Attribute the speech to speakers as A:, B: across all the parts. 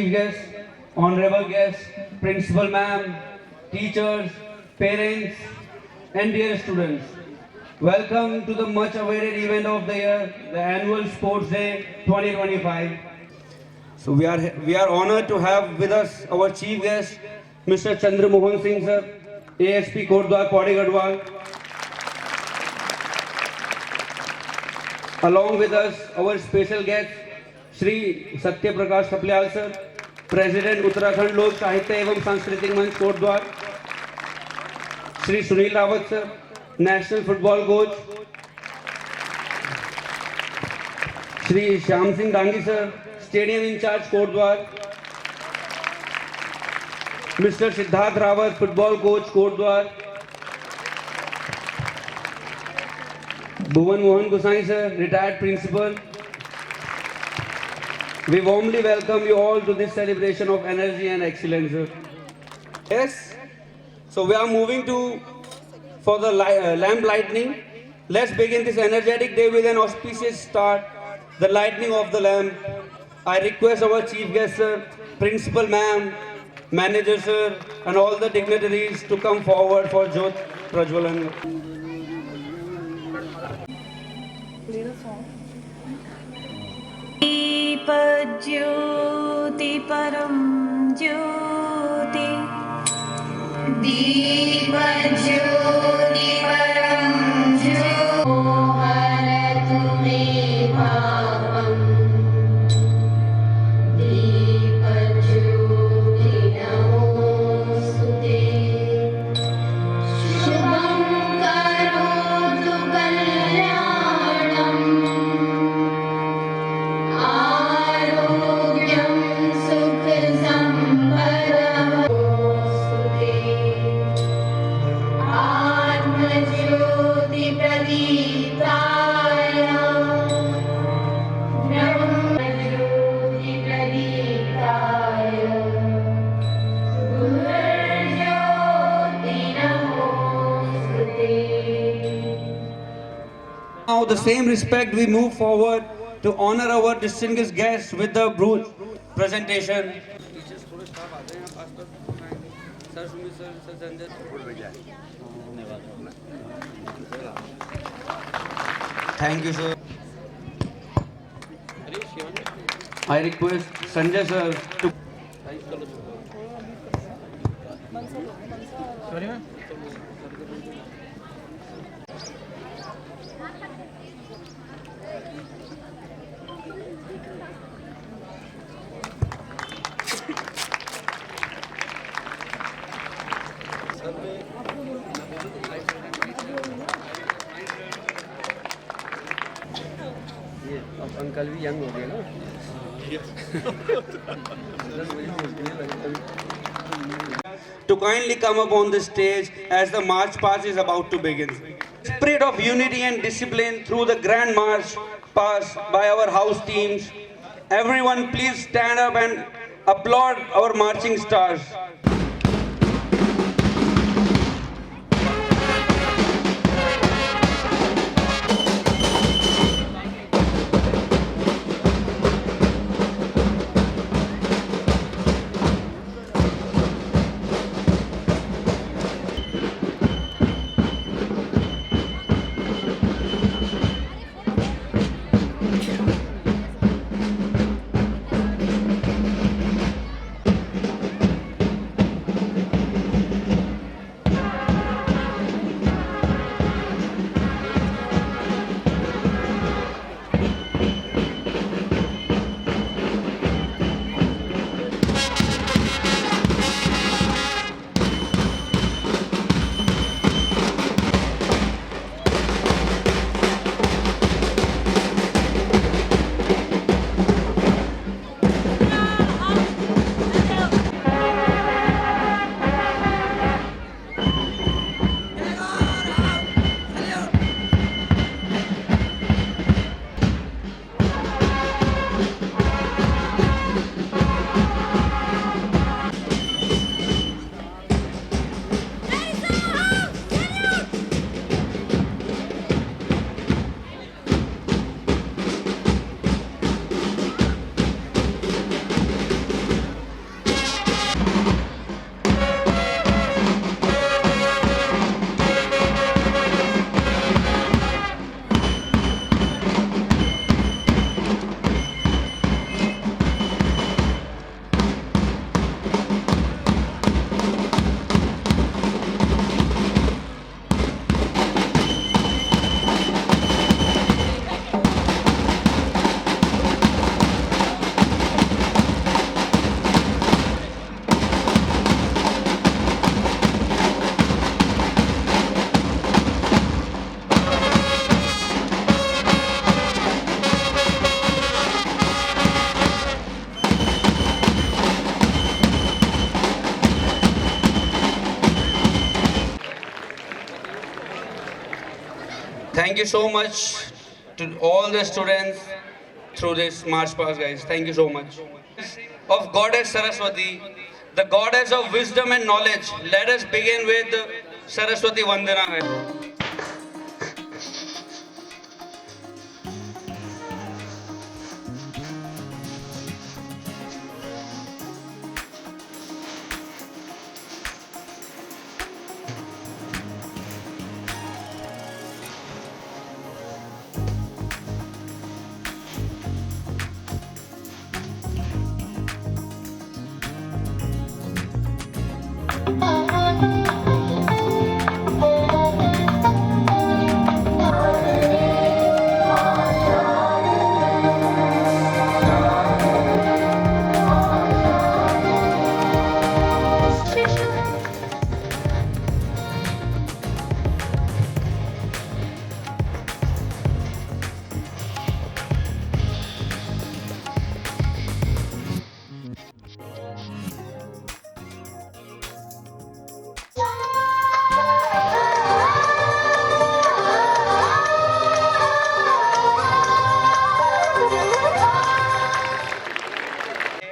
A: chief guests, honorable guests, principal ma'am, teachers, parents, and dear students. Welcome to the much awaited event of the year, the annual Sports Day 2025. So we are honored to have with us our chief guest, Mr. Chandra Mohan Singh sir, ASP Kordwar Pauri Gadwal. Along with us, our special guest, Shri Satya Prakash Saplyal sir, President Uttarakhand Lok Sahitya Evam Sanskritik Manch Kordwar, Shri Sunil Rawat sir, National Football Coach, Shri Shyam Singh Dangi sir, Stadium in charge Kordwar, Mr. Siddharth Rawat, Football Coach Kordwar, Bhuvan Mohan Gosai sir, retired principal. We warmly welcome you all to this celebration of energy and excellence, sir. Yes. So we are moving for the lamp lightning. Let's begin this energetic day with an auspicious start, the lightning of the lamp. I request our chief guest, sir, principal ma'am, manager, sir, and all the dignitaries to come forward for Jyot Prajwalan.
B: Deepjyoti परं ज्योति दीपज्योति परं ज्योति मोहनतु मे भावम् दीपज्योति नमोऽस्तुते शुभं करोतु कल्याणम् आरोग्यं सुखसम्पदस्तुते आत्मज्योतिप्रदीप्ताय ब्रह्मज्योतिप्रदीप्ताय गुरुर्ज्योति नमोऽस्तुते.
A: Now, the same respect, we move forward to honor our distinguished guests with the brooch presentation. Thank you, sir. I request Sanjay sir to.
C: अब uncle भी young हो गए ना
A: To kindly come up on the stage as the march past is about to begin. Spirit of unity and discipline through the grand march past by our house teams. Everyone please stand up and applaud our marching stars. Thank you so much to all the students through this march past, guys. Thank you so much. Of Goddess Saraswati, the goddess of wisdom and knowledge. Let us begin with Saraswati Vandana.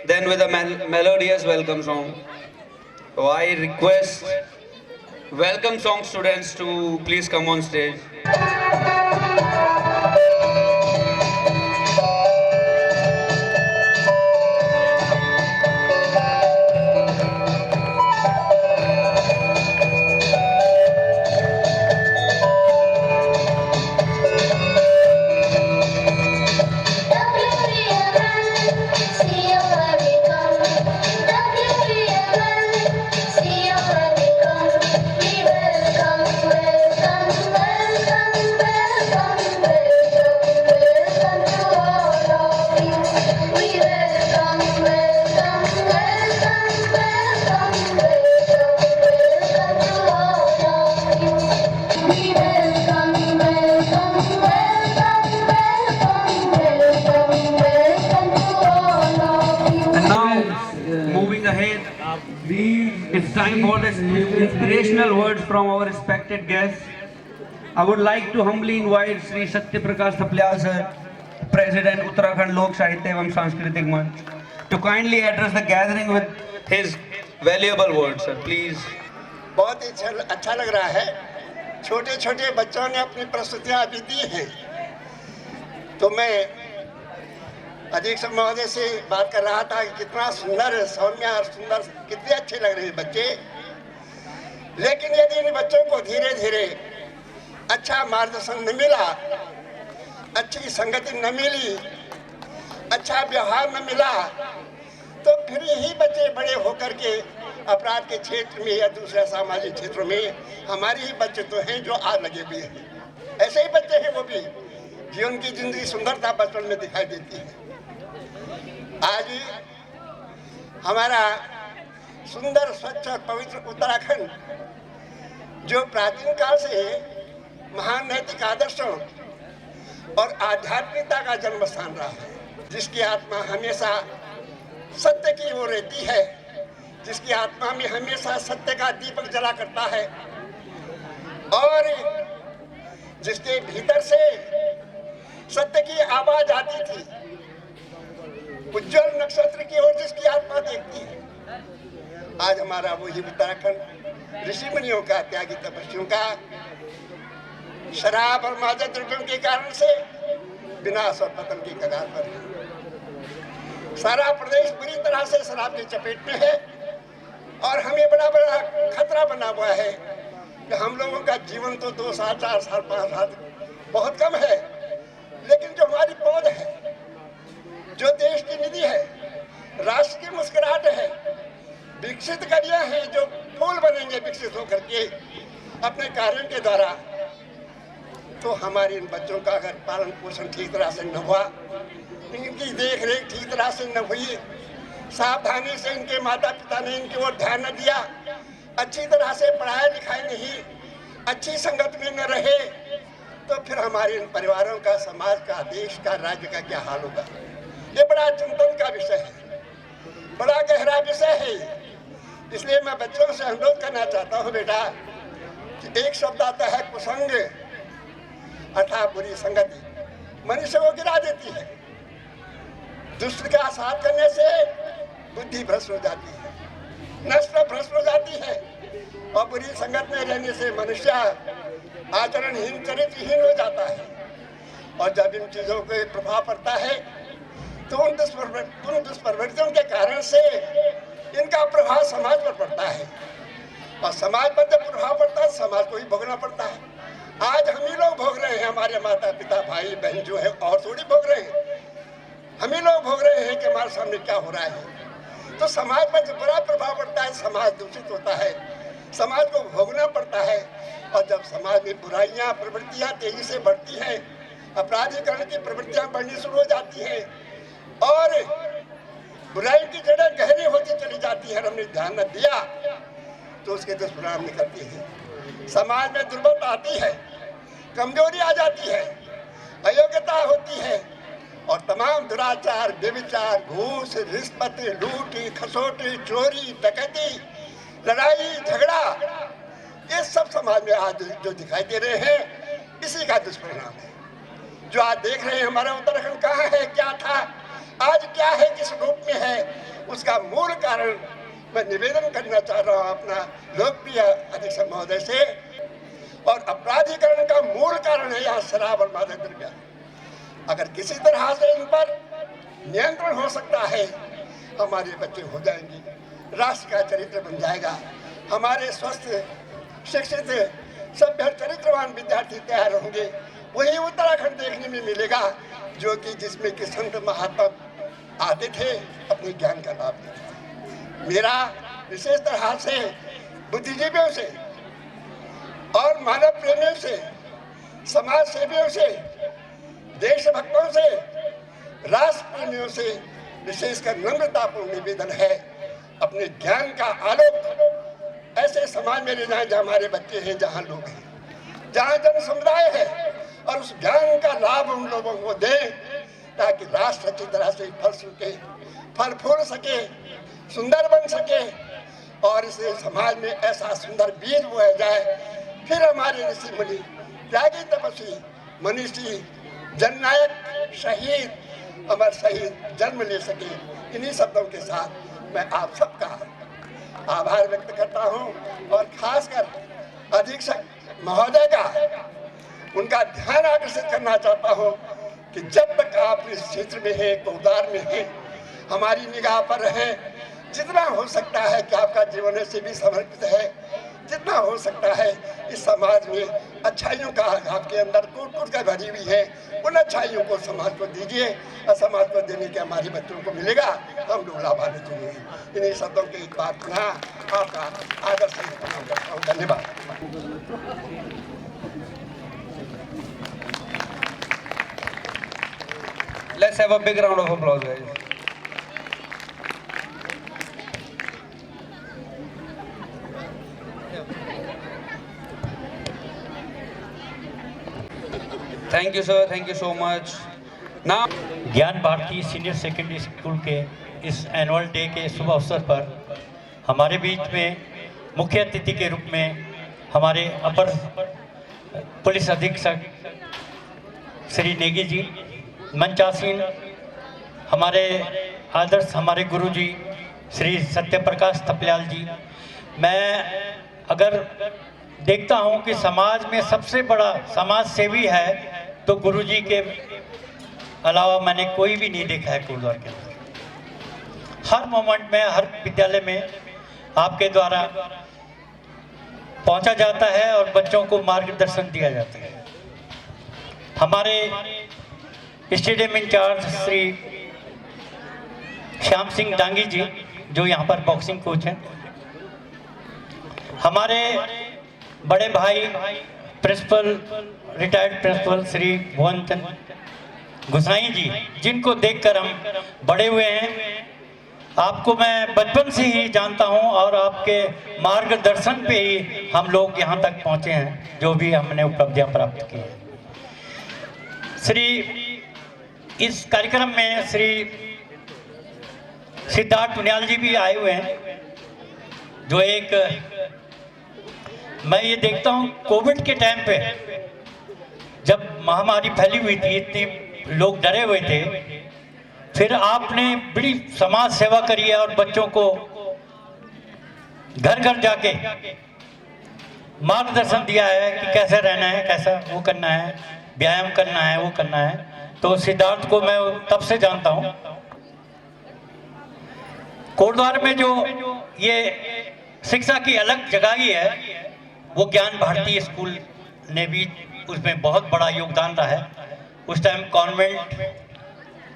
A: Then with a melodious welcome song. So I request welcome song students to please come on stage. And now, moving ahead, it's time for the inspirational words from our respected guests. I would like to humbly invite Sri Satya Prakash Thaplyal sir, President Uttarakhand Lok Sahitya Evam Sanskritik Manch, to kindly address the gathering with his valuable words, sir. Please.
C: बहुत ही अच्छा लग रहा है। छोटे छोटे बच्चों ने अपनी प्रस्तुतियाँ अभी दी हैं, तो मैं अधीक्षक महोदय से बात कर रहा था कि कितना सुंदर सौम्य और सुंदर, कितने अच्छे लग रहे हैं बच्चे। लेकिन यदि इन बच्चों को धीरे धीरे अच्छा मार्गदर्शन न मिला, अच्छी संगति न मिली, अच्छा व्यवहार न मिला, तो फिर यही बच्चे बड़े होकर के अपराध के क्षेत्र में या दूसरे सामाजिक क्षेत्रों में हमारे ही बच्चे तो हैं जो आज लगे हुए हैं। ऐसे ही बच्चे हैं वो भी, जो उनकी जिंदगी सुंदरता बचपन में दिखाई देती है। आज हमारा सुंदर स्वच्छ और पवित्र उत्तराखंड, जो प्राचीन काल से महान नैतिक आदर्शों और आध्यात्मिकता का जन्म स्थान रहा है, जिसकी आत्मा हमेशा सत्य की ओर रहती है, जिसकी आत्मा में हमेशा सत्य का दीपक जला करता है, और जिसके भीतर से सत्य की आवाज आती थी, उज्जवल नक्षत्र की ओर जिसकी आत्मा देखती है। आज हमारा वही उत्तराखंड ऋषि मुनियों का, त्यागी तपस्वियों का शराब और मादक द्रव्यों के कारण से विनाश और पतन की कगार पर है। सारा प्रदेश बुरी तरह से शराब की चपेट में है और हमें बड़ा बड़ा खतरा बना हुआ है कि हम लोगों का जीवन तो 2 साल 4 साल 5 साल बहुत कम है, लेकिन जो हमारी पौध है, जो देश की निधि है, राष्ट्र की मुस्कुराहट है, विकसित करियां हैं जो फूल बनेंगे विकसित होकर के अपने कार्यों के द्वारा, तो हमारे इन बच्चों का अगर पालन पोषण ठीक तरह से न हुआ, इनकी देख रेख ठीक तरह से न हुई, सावधानी से इनके माता पिता ने इनकी ओर ध्यान न दिया, अच्छी तरह से पढ़ाई लिखाई नहीं, अच्छी संगत में न रहे, तो फिर हमारे इन परिवारों का, समाज का, देश का, राज्य का क्या हाल होगा। ये बड़ा चिंतन का विषय है, बड़ा गहरा विषय है। इसलिए मैं बच्चों से अनुरोध करना चाहता हूँ बेटा कि एक शब्द आता है कुसंग, अर्थात बुरी संगति मनुष्य को गिरा देती है। दुष्ट का साथ करने से बुद्धि भ्रष्ट हो जाती है, नष्ट भ्रष्ट हो जाती है, और बुरी संगत में रहने से मनुष्य आचरणहीन चरित्रहीन हो जाता है। और जब इन चीजों के प्रभाव पड़ता है तो उन दुष्प्रवृत्तियों के कारण से इनका प्रभाव समाज पर पड़ता है, और समाज पर जब प्रभाव पड़ता है समाज को ही भोगना पड़ता है। आज हम ही लोग भोग रहे हैं, हमारे माता पिता भाई बहन जो है और थोड़ी भोग रहे हैं, हम ही लोग भोग रहे हैं कि हमारे सामने क्या हो रहा है। तो समाज पर जब बुरा प्रभाव पड़ता है समाज दूषित होता है, समाज को भोगना पड़ता है। और जब समाज में बुराइयां प्रवृत्तियां तेजी से बढ़ती हैं, अपराधीकरण की प्रवृत्तियां बढ़नी शुरू हो जाती हैं और बुराई की जड़ें गहरी होती चली जाती है, हमने ध्यान न दिया तो उसके दुष्परिणाम निकलते हैं। समाज में दुर्बलता आती है, कमजोरी आ जाती है, अयोग्यता होती है, और तमाम दुराचार, व्यभिचार, घूस, रिश्वत, लूटी, खसोटी, चोरी, डकैती, लड़ाई झगड़ा, ये सब समाज में आज जो दिखाई दे रहे हैं इसी का दुष्परिणाम है। जो आज देख रहे हैं हमारा उत्तराखंड कहाँ है, क्या था, आज क्या है, किस रूप में है, उसका मूल कारण मैं निवेदन करना चाह रहा हूँ अपना लोकप्रिय अध्यक्ष महोदय से। और अपराधीकरण का मूल कारण है यहाँ शराब और मादक द्रव्य। अगर किसी तरह से इन पर नियंत्रण हो सकता है, हमारे बच्चे हो जाएंगे, राष्ट्र का चरित्र बन जाएगा, हमारे स्वस्थ शिक्षित सभ्य चरित्रवान विद्यार्थी तैयार होंगे। वही उत्तराखंड देखने में मिलेगा जो कि जिसमें कि संत महात्मा आते थे, अपने ज्ञान का लाभ लेते थे। मेरा विशेष तरह से बुद्धिजीवियों से और मानव प्रेमियों से, समाज सेवियों से, देशभक्तों से, राष्ट्र प्रेमियों से विशेषकर नम्रतापूर्ण निवेदन है, अपने ज्ञान का आलोक ऐसे समाज में ले जाएं जहाँ हमारे बच्चे हैं, जहाँ लोग हैं, जहाँ जन समुदाय है, और उस ज्ञान का लाभ उन लोगों को दें ताकि राष्ट्र अच्छी तरह से फल फूल सके, सुंदर बन सके, और इस समाज में ऐसा सुंदर बीज बोया जाए, फिर हमारे ऋषि मुनि, त्यागी तपस्वी, मनीषी, जननायक, शहीद, अमर शहीद जन्म ले सके। इन्हीं शब्दों के साथ मैं आप सबका आभार व्यक्त करता हूं और खासकर अधीक्षक महोदय का उनका ध्यान आकर्षित करना चाहता हूं कि जब तक आप इस क्षेत्र में हैं, कोदार में हैं, हमारी निगाह पर रहें। जितना हो सकता है कि आपका जीवन ऐसे भी समर्पित है, जितना हो सकता है इस समाज में अच्छाइयों का आपके अंदर कूट कर भरी हुई है, उन अच्छाइयों को समाज को दीजिए, और समाज को देने के हमारे बच्चों को मिलेगा, हम लोग लाभान्वित होंगे। इन्हीं शब्दों के एक बार पुनः आपका आदर से प्रणाम करता हूँ। धन्यवाद।
A: Let's have a big round of applause, guys. Thank you, sir. Thank you so much. Now,
D: ज्ञान भारती सीनियर सेकेंडरी स्कूल के इस एनुअल डे के शुभ अवसर पर हमारे बीच में मुख्य अतिथि के रूप में हमारे अपर पुलिस अधीक्षक श्री नेगी जी, मंचासीन हमारे आदर्श हमारे गुरुजी श्री सत्यप्रकाश थपलियाल जी। मैं अगर देखता हूं कि समाज में सबसे बड़ा समाज सेवी है तो गुरुजी के अलावा मैंने कोई भी नहीं देखा है कोलवार के अंदर। हर मोमेंट में, हर विद्यालय में आपके द्वारा पहुंचा जाता है और बच्चों को मार्गदर्शन दिया जाता है। हमारे स्टेडियम इंचार्ज श्री श्याम सिंह डांगी जी जो यहाँ पर बॉक्सिंग कोच हैं, हमारे बड़े भाई प्रिंसिपल, रिटायर्ड प्रिंसिपल श्री भुवन चंद गुसाई जी, जिनको देखकर हम बड़े हुए हैं। आपको मैं बचपन से ही जानता हूं और आपके मार्गदर्शन पे ही हम लोग यहाँ तक पहुँचे हैं, जो भी हमने उपलब्धियाँ प्राप्त की हैं। इस कार्यक्रम में श्री सिद्धार्थ उनियाल जी भी आए हुए हैं, जो एक मैं ये देखता हूँ कोविड के टाइम पे जब महामारी फैली हुई थी, इतने लोग डरे हुए थे, फिर आपने बड़ी समाज सेवा करी है और बच्चों को घर घर जाके मार्गदर्शन दिया है कि कैसे रहना है, कैसा वो करना है, व्यायाम करना है, वो करना है। तो सिद्धार्थ को मैं तब से जानता हूँ। कोटद्वार में जो ये शिक्षा की अलग जगह ही है, वो ज्ञान भारती स्कूल ने भी उसमें बहुत बड़ा योगदान रहा है। उस टाइम कॉन्वेंट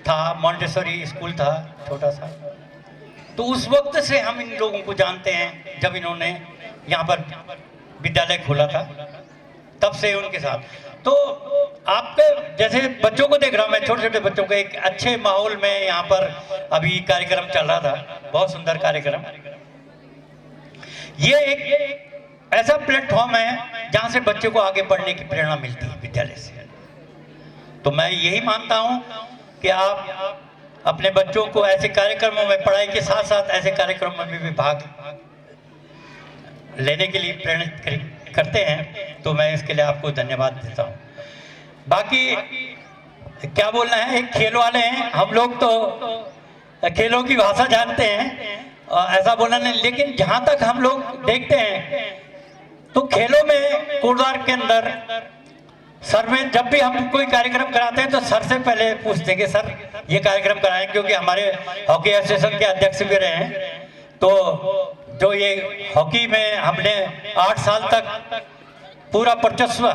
D: था, मॉन्टेसरी स्कूल था छोटा सा। तो उस वक्त से हम इन लोगों को जानते हैं, जब इन्होंने यहाँ पर विद्यालय खोला था तब से उनके साथ। तो आपके जैसे बच्चों को देख रहा हूँ मैं, छोटे छोटे बच्चों को एक अच्छे माहौल में यहाँ पर अभी कार्यक्रम चल रहा था, बहुत सुंदर कार्यक्रम। ये एक ऐसा प्लेटफॉर्म है जहाँ से बच्चों को आगे बढ़ने की प्रेरणा मिलती है विद्यालय से। तो मैं यही मानता हूँ कि आप अपने बच्चों को ऐसे कार्यक्रमों में, पढ़ाई के साथ साथ ऐसे कार्यक्रमों में भी भाग लेने के लिए प्रेरित करते हैं। तो मैं इसके लिए आपको धन्यवाद देता हूँ। बाकी क्या बोलना है, एक खेल वाले हैं हम लोग, तो खेलों की भाषा जानते हैं, ऐसा बोलना नहीं। लेकिन जहाँ तक हम लोग देखते हैं तो खेलों में कोटद्वार के अंदर सर में जब भी हम कोई कार्यक्रम कराते हैं तो सर से पहले पूछते हैं कि सर ये कार्यक्रम कराएं, क्योंकि हमारे हॉकी एसोसिएशन के अध्यक्ष भी रहे हैं। तो जो ये हॉकी में हमने 8 साल तक पूरा वर्चस्व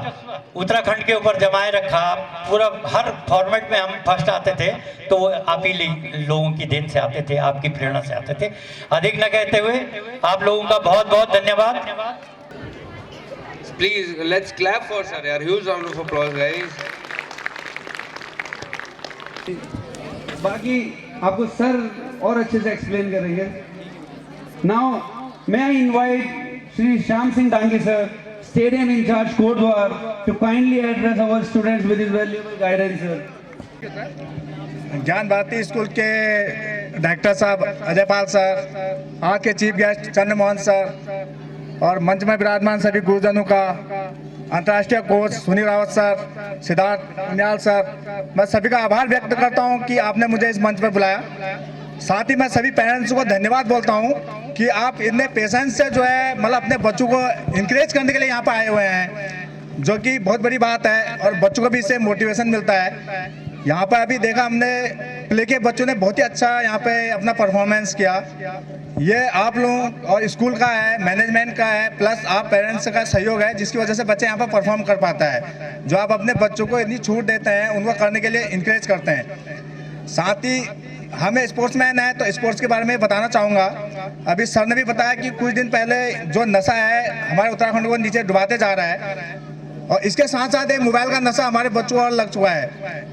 D: उत्तराखंड के ऊपर जमाए रखा, पूरा हर फॉर्मेट में हम फर्स्ट आते थे, तो वो आप ही लोगों की देन से आते थे, आपकी प्रेरणा से आते थे। अधिक न कहते हुए आप लोगों का बहुत बहुत धन्यवाद।
A: Please, let's clap for sir. यार, huge round of applause, guys. बाकी आपको सर और अच्छे से एक्सप्लेन करेंगे। Now, may I invite Shri Shyam Singh Dangi sir, Stadium in charge Kootwar, to kindly address our students with his valuable guidance, sir.
E: ज्ञान Bharti school के director साहब Ajay Pal sir, आज के चीफ गेस्ट चंद्रमोहन सर, और मंच में विराजमान सभी गुरुजनों का, अंतर्राष्ट्रीय coach Sunil Rawat sir, Siddharth Uniyal sir, मैं सभी का आभार व्यक्त करता हूं कि आपने मुझे इस मंच पर बुलाया। साथ ही मैं सभी पेरेंट्स को धन्यवाद बोलता हूं कि आप इतने पेशेंस से जो है मतलब अपने बच्चों को इंकरेज करने के लिए यहाँ पर आए हुए हैं, जो कि बहुत बड़ी बात है, और बच्चों को भी इससे मोटिवेशन मिलता है। यहाँ पर अभी देखा हमने प्ले के बच्चों ने बहुत ही अच्छा यहाँ पे अपना परफॉर्मेंस किया। ये आप लोगों और स्कूल का है, मैनेजमेंट का है, प्लस आप पेरेंट्स का सहयोग है, जिसकी वजह से बच्चे यहाँ पर परफॉर्म कर पाता है। जो आप अपने बच्चों को इतनी छूट देते हैं, उनको करने के लिए इंकरेज करते हैं। साथ ही हमें स्पोर्ट्समैन है तो स्पोर्ट्स के बारे में बताना चाहूँगा। अभी सर ने भी बताया कि कुछ दिन पहले जो नशा है हमारे उत्तराखंड को नीचे डुबाते जा रहा है, और इसके साथ साथ एक मोबाइल का नशा हमारे बच्चों को लग चुका है।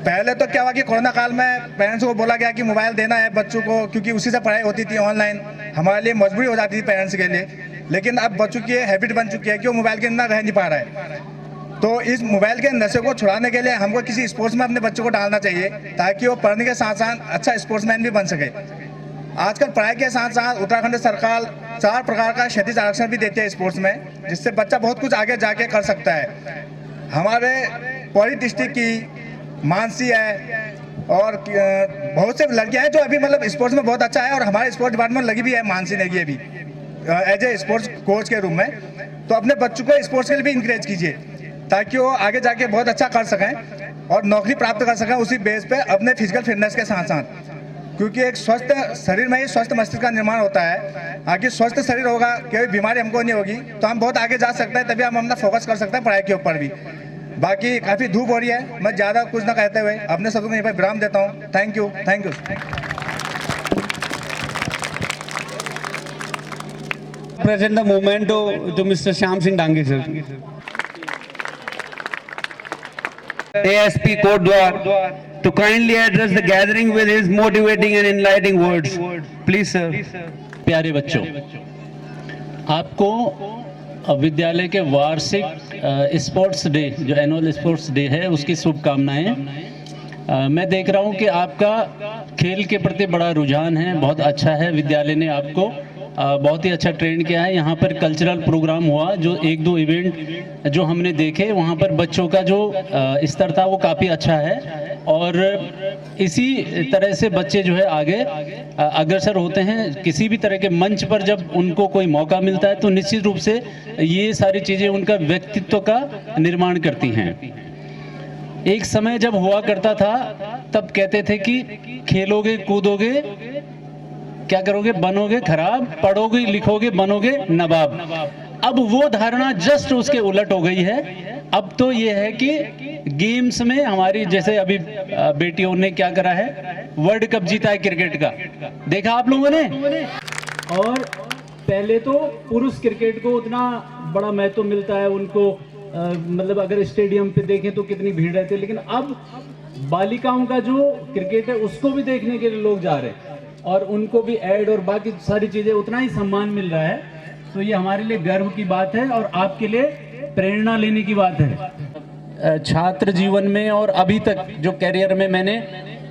E: पहले तो क्या हुआ कि कोरोना काल में पेरेंट्स को बोला गया कि मोबाइल देना है बच्चों को, क्योंकि उसी से पढ़ाई होती थी ऑनलाइन, हमारे लिए मजबूरी हो जाती थी पेरेंट्स के लिए। लेकिन अब बच्चों की हैबिट बन चुकी है कि वो मोबाइल के बिना रह नहीं पा रहा है। तो इस मोबाइल के नशे को छुड़ाने के लिए हमको किसी स्पोर्ट्स में अपने बच्चों को डालना चाहिए, ताकि वो पढ़ने के साथ साथ अच्छा स्पोर्ट्समैन भी बन सके। आजकल पढ़ाई के साथ साथ उत्तराखंड सरकार 4 प्रकार का क्षैतिज आरक्षण भी देती है स्पोर्ट्स में, जिससे बच्चा बहुत कुछ आगे जाके कर सकता है। हमारे पौड़ी डिस्ट्रिक्ट की मानसी है और बहुत से लड़कियां हैं जो अभी मतलब स्पोर्ट्स में बहुत अच्छा है, और हमारे स्पोर्ट्स डिपार्टमेंट लगी भी है मानसी नेगी अभी एज ए स्पोर्ट्स कोच के रूप में। तो अपने बच्चों को स्पोर्ट्स के लिए भी इंकरेज कीजिए, ताकि वो आगे जाके बहुत अच्छा कर सकें और नौकरी प्राप्त कर सकें उसी बेस पे अपने फिजिकल फिटनेस के साथ साथ। क्योंकि एक स्वस्थ शरीर में ही स्वस्थ मस्तिष्क का निर्माण होता है। आगे स्वस्थ शरीर होगा, कोई बीमारी हमको नहीं होगी, तो हम बहुत आगे जा सकते हैं, तभी हम अपना फोकस कर सकते हैं पढ़ाई के ऊपर भी। बाकी काफ़ी धूप हो रही है, मैं ज़्यादा कुछ ना कहते हुए अपने शब्दों को यहीं पर विराम देता हूँ। Thank you, thank you.
A: Present the memento to Mr. Shyam Singh Dangi sir. ASP Kootwar to kindly address the gathering with his motivating and enlightening words. Please sir.
F: प्यारे बच्चों, आपको विद्यालय के वार्षिक स्पोर्ट्स डे, जो एनुअल स्पोर्ट्स डे है, उसकी शुभकामनाएं। मैं देख रहा हूं कि आपका खेल के प्रति बड़ा रुझान है, बहुत अच्छा है। विद्यालय ने आपको बहुत ही अच्छा ट्रेंड किया है। यहाँ पर कल्चरल प्रोग्राम हुआ, जो एक दो इवेंट जो हमने देखे, वहाँ पर बच्चों का जो स्तर था वो काफ़ी अच्छा है। और इसी तरह से बच्चे जो है आगे अग्रसर होते हैं। किसी भी तरह के मंच पर जब उनको कोई मौका मिलता है तो निश्चित रूप से ये सारी चीज़ें उनका व्यक्तित्व का निर्माण करती हैं। एक समय जब हुआ करता था तब कहते थे कि खेलोगे कूदोगे क्या करोगे, बनोगे खराब, पढ़ोगे लिखोगे बनोगे नवाब। अब वो धारणा जस्ट उसके उलट हो गई है। अब तो ये है कि गेम्स में हमारी, जैसे अभी बेटियों ने क्या करा है, वर्ल्ड कप जीता है क्रिकेट का, देखा आप लोगों ने। और पहले तो पुरुष क्रिकेट को उतना बड़ा महत्व मिलता है उनको, मतलब अगर स्टेडियम पे देखें तो कितनी भीड़ रहती है, लेकिन अब बालिकाओं का जो क्रिकेट है उसको भी देखने के लिए लोग जा रहे हैं और उनको भी ऐड और बाकी सारी चीजें उतना ही सम्मान मिल रहा है। तो ये हमारे लिए गर्व की बात है और आपके लिए प्रेरणा लेने की बात है। छात्र जीवन में और अभी तक जो करियर में मैंने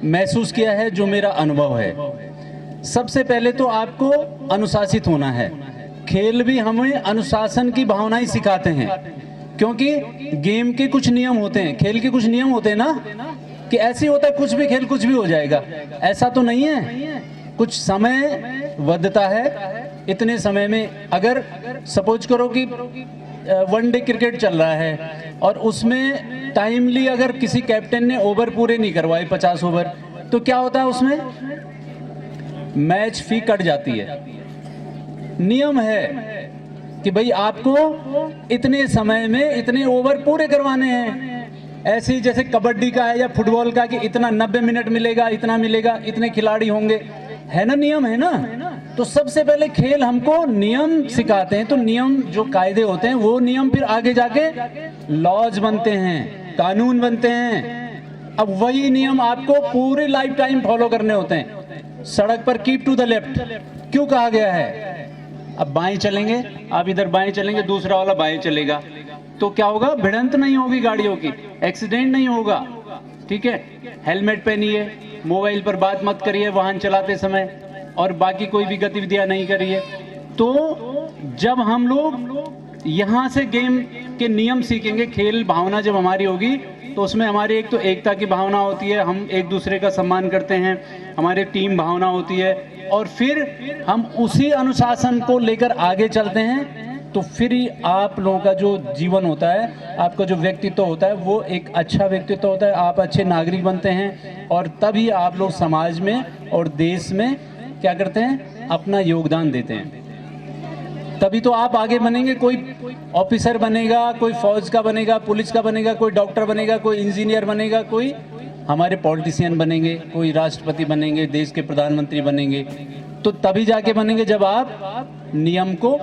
F: महसूस किया है, जो मेरा अनुभव है, सबसे पहले तो आपको अनुशासित होना है। खेल भी हमें अनुशासन की भावना ही सिखाते हैं, क्योंकि गेम के कुछ नियम होते हैं, खेल के कुछ नियम होते हैं ना, कि ऐसे होता है कुछ भी खेल कुछ भी हो जाएगा, ऐसा तो नहीं है। कुछ समय वद्धता है, इतने समय में अगर सपोज करो कि वनडे क्रिकेट चल रहा है और उसमें टाइमली अगर किसी कैप्टन ने ओवर पूरे नहीं करवाए 50 ओवर, तो क्या होता है उसमें मैच फी कट जाती है। नियम है कि भाई आपको इतने समय में इतने ओवर पूरे करवाने हैं। ऐसे ही जैसे कबड्डी का है या फुटबॉल का कि इतना 90 मिनट मिलेगा, इतना मिलेगा, इतने खिलाड़ी होंगे, है ना, नियम है ना। तो सबसे पहले खेल हमको नियम सिखाते हैं। तो नियम जो कायदे होते हैं वो नियम फिर आगे जाके लॉज बनते हैं, कानून बनते हैं। अब वही नियम आपको पूरे लाइफ टाइम फॉलो करने होते हैं। सड़क पर कीप टू द लेफ्ट क्यों कहा गया है? अब बाएं चलेंगे, आप इधर बाएं चलेंगे, दूसरा वाला बाएं चलेगा, तो क्या होगा, भिड़ंत नहीं होगी गाड़ियों की, एक्सीडेंट नहीं होगा। ठीक है, हेलमेट पहनिए, मोबाइल पर बात मत करिए वाहन चलाते समय, और बाकी कोई भी गतिविधियां नहीं करिए। तो जब हम लोग यहाँ से गेम के नियम सीखेंगे, खेल भावना जब हमारी होगी, तो उसमें हमारी एक तो एकता की भावना होती है, हम एक दूसरे का सम्मान करते हैं, हमारी टीम भावना होती है, और फिर हम उसी अनुशासन को लेकर आगे चलते हैं। तो फिर ही आप लोगों का जो जीवन होता है, आपका जो व्यक्तित्व होता है, वो एक अच्छा व्यक्तित्व होता है, आप अच्छे नागरिक बनते हैं, और तभी आप लोग समाज में और देश में क्या करते हैं, अपना योगदान देते हैं। तभी तो आप आगे बनेंगे। कोई ऑफिसर बनेगा, कोई फौज का बनेगा, पुलिस का बनेगा, कोई डॉक्टर बनेगा, कोई इंजीनियर बनेगा, कोई हमारे पॉलिटिशियन बनेंगे, कोई राष्ट्रपति बनेंगे, देश के प्रधानमंत्री बनेंगे। तो तभी जाके बनेंगे जब आप नियम को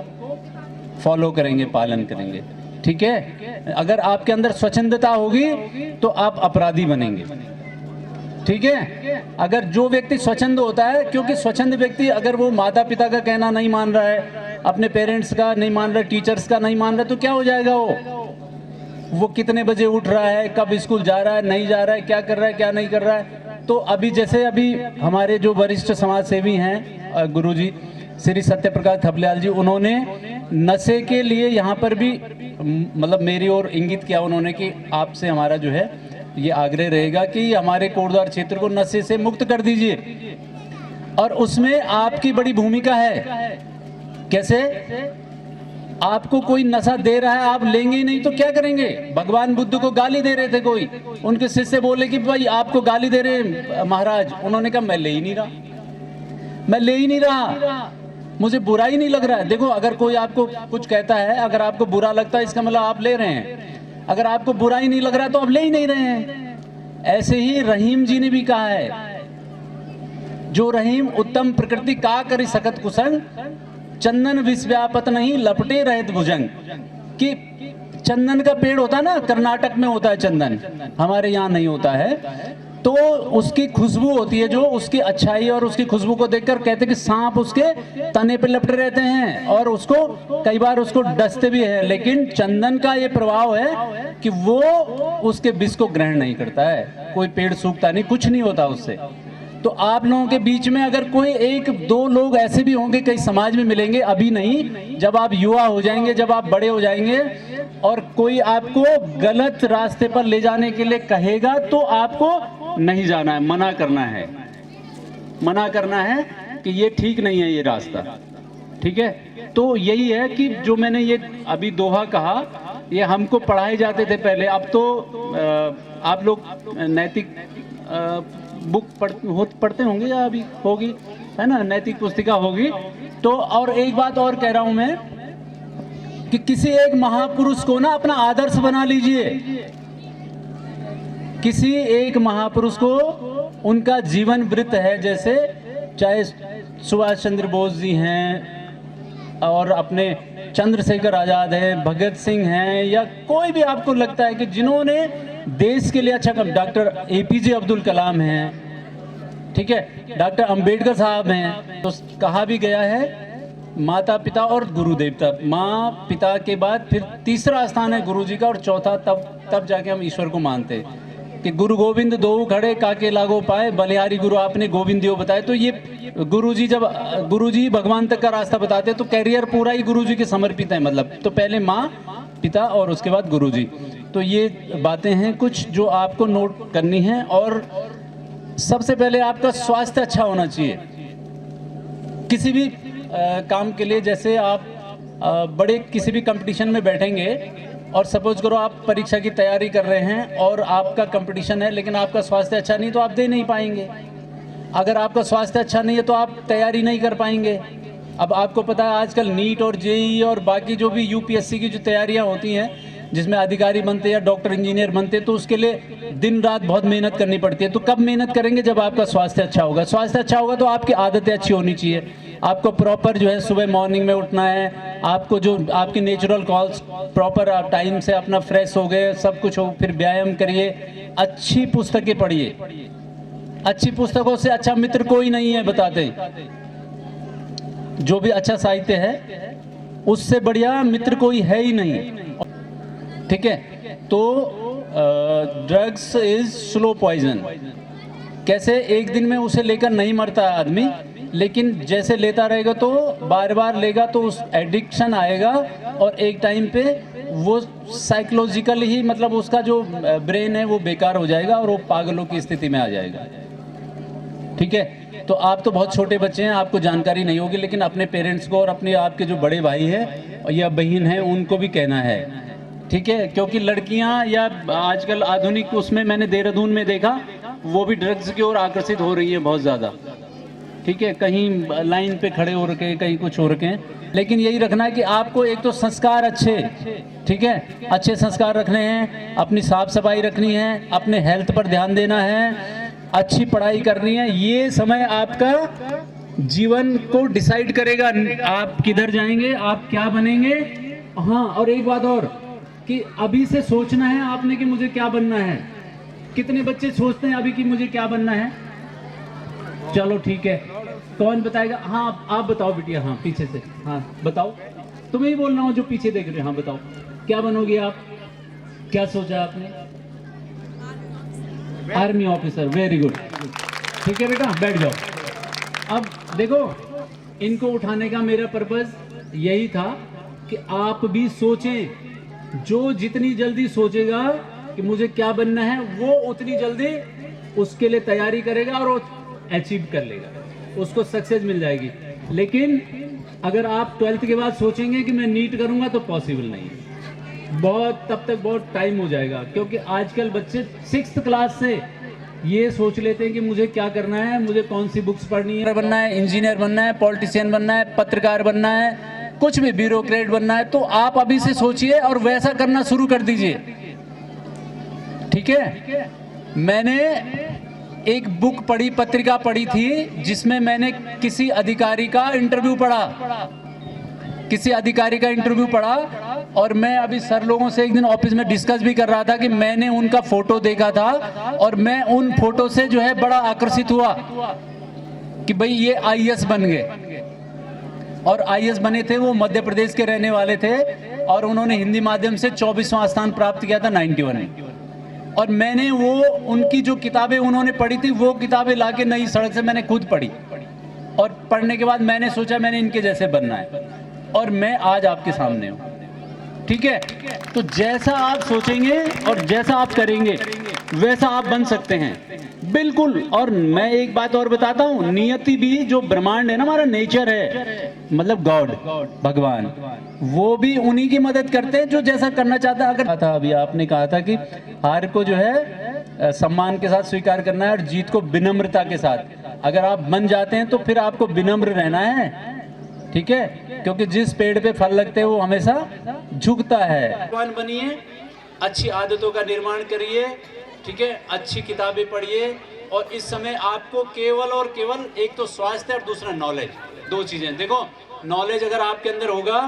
F: फॉलो करेंगे, पालन करेंगे। ठीक है, अगर आपके अंदर स्वच्छंदता होगी तो आप अपराधी बनेंगे। ठीक है, अगर जो व्यक्ति स्वच्छंद होता है, क्योंकि स्वच्छंद व्यक्ति अगर वो माता पिता का कहना नहीं मान रहा है, अपने पेरेंट्स का नहीं मान रहा है, टीचर्स का नहीं मान रहा है, तो क्या हो जाएगा, वो कितने बजे उठ रहा है, कब स्कूल जा रहा है, नहीं जा रहा है, क्या कर रहा है, क्या नहीं कर रहा है। तो अभी जैसे अभी हमारे जो वरिष्ठ समाज सेवी हैं गुरुजी श्री सत्य प्रकाश थपलियाल जी, उन्होंने नशे के लिए यहाँ पर भी मतलब मेरी ओर इंगित किया उन्होंने कि आपसे हमारा जो है ये आग्रह रहेगा कि हमारे कोटद्वार क्षेत्र को नशे से मुक्त कर दीजिए, और उसमें आपकी बड़ी भूमिका है। कैसे? आपको कोई नशा दे रहा है, आप लेंगे ही नहीं तो क्या करेंगे? भगवान बुद्ध को गाली दे रहे थे, कोई उनके शिष्य बोले कि भाई आपको गाली दे रहे महाराज, उन्होंने कहा मैं ले ही नहीं रहा, मैं ले ही नहीं रहा, मुझे बुरा ही नहीं लग रहा है। देखो, अगर कोई आपको कुछ कहता है, अगर आपको बुरा लगता है, इसका मतलब आप ले रहे हैं। अगर आपको बुरा ही नहीं लग रहा है तो आप ले ही नहीं रहे हैं। ऐसे ही रहीम जी ने भी कहा है, जो रहीम उत्तम प्रकृति का करी सकत कुसंग, चंदन विष व्यापत नहीं लपटे रहत भुजंग। कि चंदन का पेड़ होता है ना, कर्नाटक में होता है चंदन, हमारे यहाँ नहीं होता है। तो उसकी खुशबू होती है, जो उसकी अच्छाई और उसकी खुशबू को देखकर कहते कि सांप उसके तने पे लपटे रहते हैं और उसको कई बार उसको डसते भी है। लेकिन चंदन का ये प्रभाव है कि वो उसके विष को ग्रहण नहीं करता है। कोई पेड़ सूखता नहीं, कुछ नहीं होता उससे। तो आप लोगों के बीच में अगर कोई एक दो लोग ऐसे भी होंगे, कई समाज में मिलेंगे, अभी नहीं, जब आप युवा हो जाएंगे, जब आप बड़े हो जाएंगे और कोई आपको गलत रास्ते पर ले जाने के लिए कहेगा तो आपको नहीं जाना है, मना करना है, मना करना है कि ये ठीक नहीं है ये रास्ता। ठीक है, तो यही है कि जो मैंने ये अभी दोहा कहा, ये हमको पढ़ाए जाते थे पहले। अब तो आप लोग नैतिक बुक पढ़ते होंगे या अभी होगी, है ना, नैतिक पुस्तिका होगी। तो और एक बात और कह रहा हूं मैं कि किसी एक महापुरुष को ना अपना आदर्श बना लीजिए, किसी एक महापुरुष को, उनका जीवन वृत्त है, जैसे चाहे सुभाष चंद्र बोस जी हैं और अपने चंद्रशेखर आजाद है, भगत सिंह हैं, या कोई भी आपको लगता है कि जिन्होंने देश के लिए अच्छा काम, डॉक्टर APJ अब्दुल कलाम हैं, ठीक है, डॉक्टर अंबेडकर साहब हैं। तो कहा भी गया है माता पिता और गुरु देवता, माँ पिता के बाद फिर तीसरा स्थान है गुरु जी का, और चौथा तब जाके हम ईश्वर को मानते हैं कि गुरु गोविंद दो खड़े काके लागो पाए, बलिहारी गुरु आपने गोविंद दियो बताए। तो ये गुरुजी, जब गुरुजी भगवान तक का रास्ता बताते हैं तो कैरियर पूरा ही गुरुजी के समर्पित है, मतलब तो पहले माँ पिता और उसके बाद गुरुजी। तो ये बातें हैं कुछ जो आपको नोट करनी है। और सबसे पहले आपका स्वास्थ्य अच्छा होना चाहिए किसी भी काम के लिए। जैसे आप बड़े किसी भी कंपटीशन में बैठेंगे और सपोज करो आप परीक्षा की तैयारी कर रहे हैं और आपका कंपटीशन है, लेकिन आपका स्वास्थ्य अच्छा नहीं तो आप दे नहीं पाएंगे। अगर आपका स्वास्थ्य अच्छा नहीं है तो आप तैयारी नहीं कर पाएंगे। अब आपको पता है आजकल नीट और JEE और बाकी जो भी UPSC की जो तैयारियां होती हैं, जिसमें अधिकारी बनते हैं या डॉक्टर इंजीनियर बनते हैं, तो उसके लिए दिन रात बहुत मेहनत करनी पड़ती है। तो कब मेहनत करेंगे? जब आपका स्वास्थ्य अच्छा होगा। स्वास्थ्य अच्छा होगा तो आपकी आदतें अच्छी होनी चाहिए। आपको प्रॉपर जो है सुबह मॉर्निंग में उठना है, आपको जो आपकी नेचुरल कॉल्स प्रॉपर आप टाइम से अपना फ्रेश हो गए, सब कुछ हो, फिर व्यायाम करिए, अच्छी पुस्तकें पढ़िए। अच्छी पुस्तकों से अच्छा मित्र कोई नहीं है, बताते जो भी अच्छा साहित्य है उससे बढ़िया मित्र कोई है ही नहीं। ठीक है, तो ड्रग्स इज स्लो पॉइजन। कैसे? एक दिन में उसे लेकर नहीं मरता आदमी, लेकिन जैसे लेता रहेगा तो बार बार लेगा तो उस एडिक्शन आएगा और एक टाइम पे वो साइकोलॉजिकल ही, मतलब उसका जो ब्रेन है वो बेकार हो जाएगा और वो पागलों की स्थिति में आ जाएगा। ठीक है, तो आप तो बहुत छोटे बच्चे हैं, आपको जानकारी नहीं होगी, लेकिन अपने पेरेंट्स को और अपने आपके जो बड़े भाई हैं या बहन हैं उनको भी कहना है। ठीक है, क्योंकि लड़कियां या आजकल आधुनिक उसमें मैंने देहरादून में देखा, वो भी ड्रग्स की ओर आकर्षित हो रही है बहुत ज़्यादा। ठीक है, कहीं लाइन पे खड़े हो रखे, कहीं कुछ हो रखे हैं। लेकिन यही रखना है कि आपको एक तो संस्कार अच्छे, ठीक है, अच्छे संस्कार रखने हैं, अपनी साफ सफाई रखनी है, अपने हेल्थ पर ध्यान देना है, अच्छी पढ़ाई करनी है। ये समय आपका जीवन को डिसाइड करेगा, आप किधर जाएंगे, आप क्या बनेंगे। हाँ, और एक बात और कि अभी से सोचना है आपने कि मुझे क्या बनना है। कितने बच्चे सोचते हैं अभी कि मुझे क्या बनना है? चलो ठीक है, कौन बताएगा? हाँ आप बताओ बिटिया, हाँ पीछे से, हाँ बताओ, तुम्हें ही बोल रहा हूँ जो पीछे देख रहे हैं। हाँ बताओ, क्या बनोगे आप? क्या सोचा आपने? Army officer, very good. ठीक है बेटा, बैठ जाओ। अब देखो, इनको उठाने का मेरा पर्पस यही था कि आप भी सोचें। जो जितनी जल्दी सोचेगा कि मुझे क्या बनना है, वो उतनी जल्दी उसके लिए तैयारी करेगा और वो अचीव कर लेगा, उसको सक्सेस मिल जाएगी। लेकिन अगर आप 12th के बाद सोचेंगे कि मैं नीट करूंगा तो पॉसिबल नहीं है, तब तक बहुत टाइम हो जाएगा। क्योंकि आजकल बच्चे 6th क्लास से ये सोच लेते हैं कि मुझे क्या करना है, मुझे कौन सी बुक्स पढ़नी है, बनना है, इंजीनियर बनना है, पॉलिटिशियन बनना है, पत्रकार बनना है, कुछ भी ब्यूरोक्रेट बनना है। तो आप अभी से सोचिए और वैसा करना शुरू कर दीजिए। ठीक है, मैंने एक बुक पढ़ी, पत्रिका पढ़ी थी, जिसमें मैंने किसी अधिकारी का इंटरव्यू पढ़ा, और मैं अभी सर लोगों से एक दिन ऑफिस में डिस्कस भी कर रहा था कि मैंने उनका फोटो देखा था और मैं उन फोटो से जो है बड़ा आकर्षित हुआ कि भाई ये IAS बन गए। और IAS बने थे, वो मध्य प्रदेश के रहने वाले थे और उन्होंने हिंदी माध्यम से 24वां स्थान प्राप्त किया था 91 में। और मैंने वो उनकी जो किताबें उन्होंने पढ़ी थी वो किताबें लाके नई सड़क से मैंने खुद पढ़ी, और पढ़ने के बाद मैंने सोचा मैंने इनके जैसे बनना है, और मैं आज आपके सामने हूँ। ठीक है, तो जैसा आप सोचेंगे और जैसा आप करेंगे वैसा आप बन सकते हैं, बिल्कुल। और मैं एक बात और बताता हूँ, नियति भी, जो ब्रह्मांड है ना, हमारा नेचर है, मतलब गॉड, भगवान, वो भी उन्हीं की मदद करते हैं जो जैसा करना चाहता है। अगर था अभी आपने कहा था कि हार को जो है सम्मान के साथ स्वीकार करना है और जीत को विनम्रता के साथ। अगर आप बन जाते हैं तो फिर आपको विनम्र रहना है, ठीक है, क्योंकि जिस पेड़ पे फल लगते हैं वो हमेशा झुकता है। भगवान बनिए, अच्छी आदतों का निर्माण करिए, ठीक है, अच्छी किताबें पढ़िए, और इस समय आपको केवल और केवल एक तो स्वास्थ्य और दूसरा नॉलेज, दो चीजें। देखो, नॉलेज अगर आपके अंदर होगा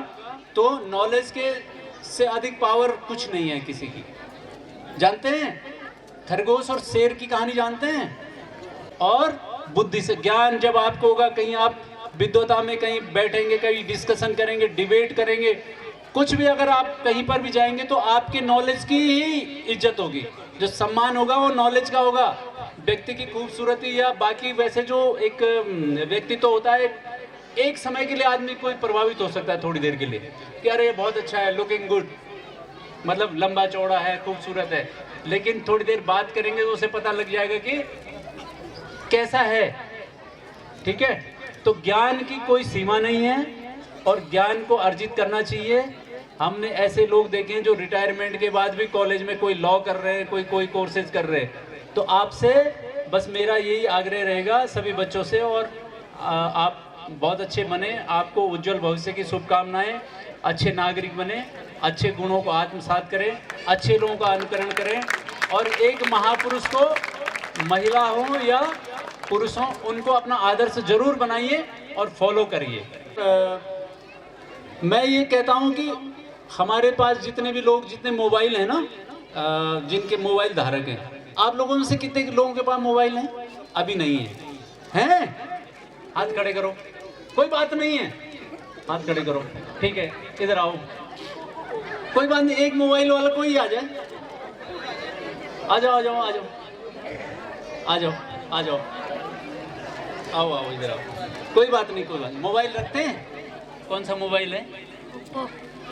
F: तो नॉलेज के से अधिक पावर कुछ नहीं है किसी की। जानते हैं खरगोश और शेर की कहानी जानते हैं? और बुद्धि से ज्ञान जब आपको होगा, कहीं आप विद्वता में कहीं बैठेंगे, कहीं डिस्कशन करेंगे, डिबेट करेंगे, कुछ भी अगर आप कहीं पर भी जाएंगे तो आपके नॉलेज की ही इज्जत होगी। जो सम्मान होगा वो नॉलेज का होगा। व्यक्ति की खूबसूरती या बाकी वैसे जो एक व्यक्तित्व होता है, एक समय के लिए आदमी कोई प्रभावित हो सकता है थोड़ी देर के लिए कि अरे बहुत अच्छा है, लुकिंग गुड, मतलब लंबा चौड़ा है, खूबसूरत है, लेकिन थोड़ी देर बात करेंगे तो उसे पता लग जाएगा कि कैसा है। ठीक है, तो ज्ञान की कोई सीमा नहीं है और ज्ञान को अर्जित करना चाहिए। हमने ऐसे लोग देखे हैं जो रिटायरमेंट के बाद भी कॉलेज में कोई लॉ कर रहे हैं, कोई कोर्सेज कर रहे हैं। तो आपसे बस मेरा यही आग्रह रहेगा सभी बच्चों से, और आप बहुत अच्छे बने, आपको उज्जवल भविष्य की शुभकामनाएं। अच्छे नागरिक बने, अच्छे गुणों को आत्मसात करें, अच्छे लोगों का अनुकरण करें, और एक महापुरुष को, महिला हो या पुरुष हो, उनको अपना आदर्श जरूर बनाइए और फॉलो करिए। मैं ये कहता हूँ कि हमारे पास जितने भी लोग, जितने मोबाइल हैं ना, जिनके मोबाइल धारक हैं, आप लोगों में से कितने लोगों के पास मोबाइल हैं? अभी नहीं है, हैं? हाथ खड़े करो, कोई बात नहीं है, हाथ खड़े करो, ठीक है, इधर आओ, कोई बात नहीं, एक मोबाइल वाला कोई आ जाए, आ जाओ आ जाओ आ जाओ आ जाओ आ जाओ, आओ आओ इधर आओ, कोई बात नहीं, कोई बात नहीं। मोबाइल रखते हैं? कौन सा मोबाइल है?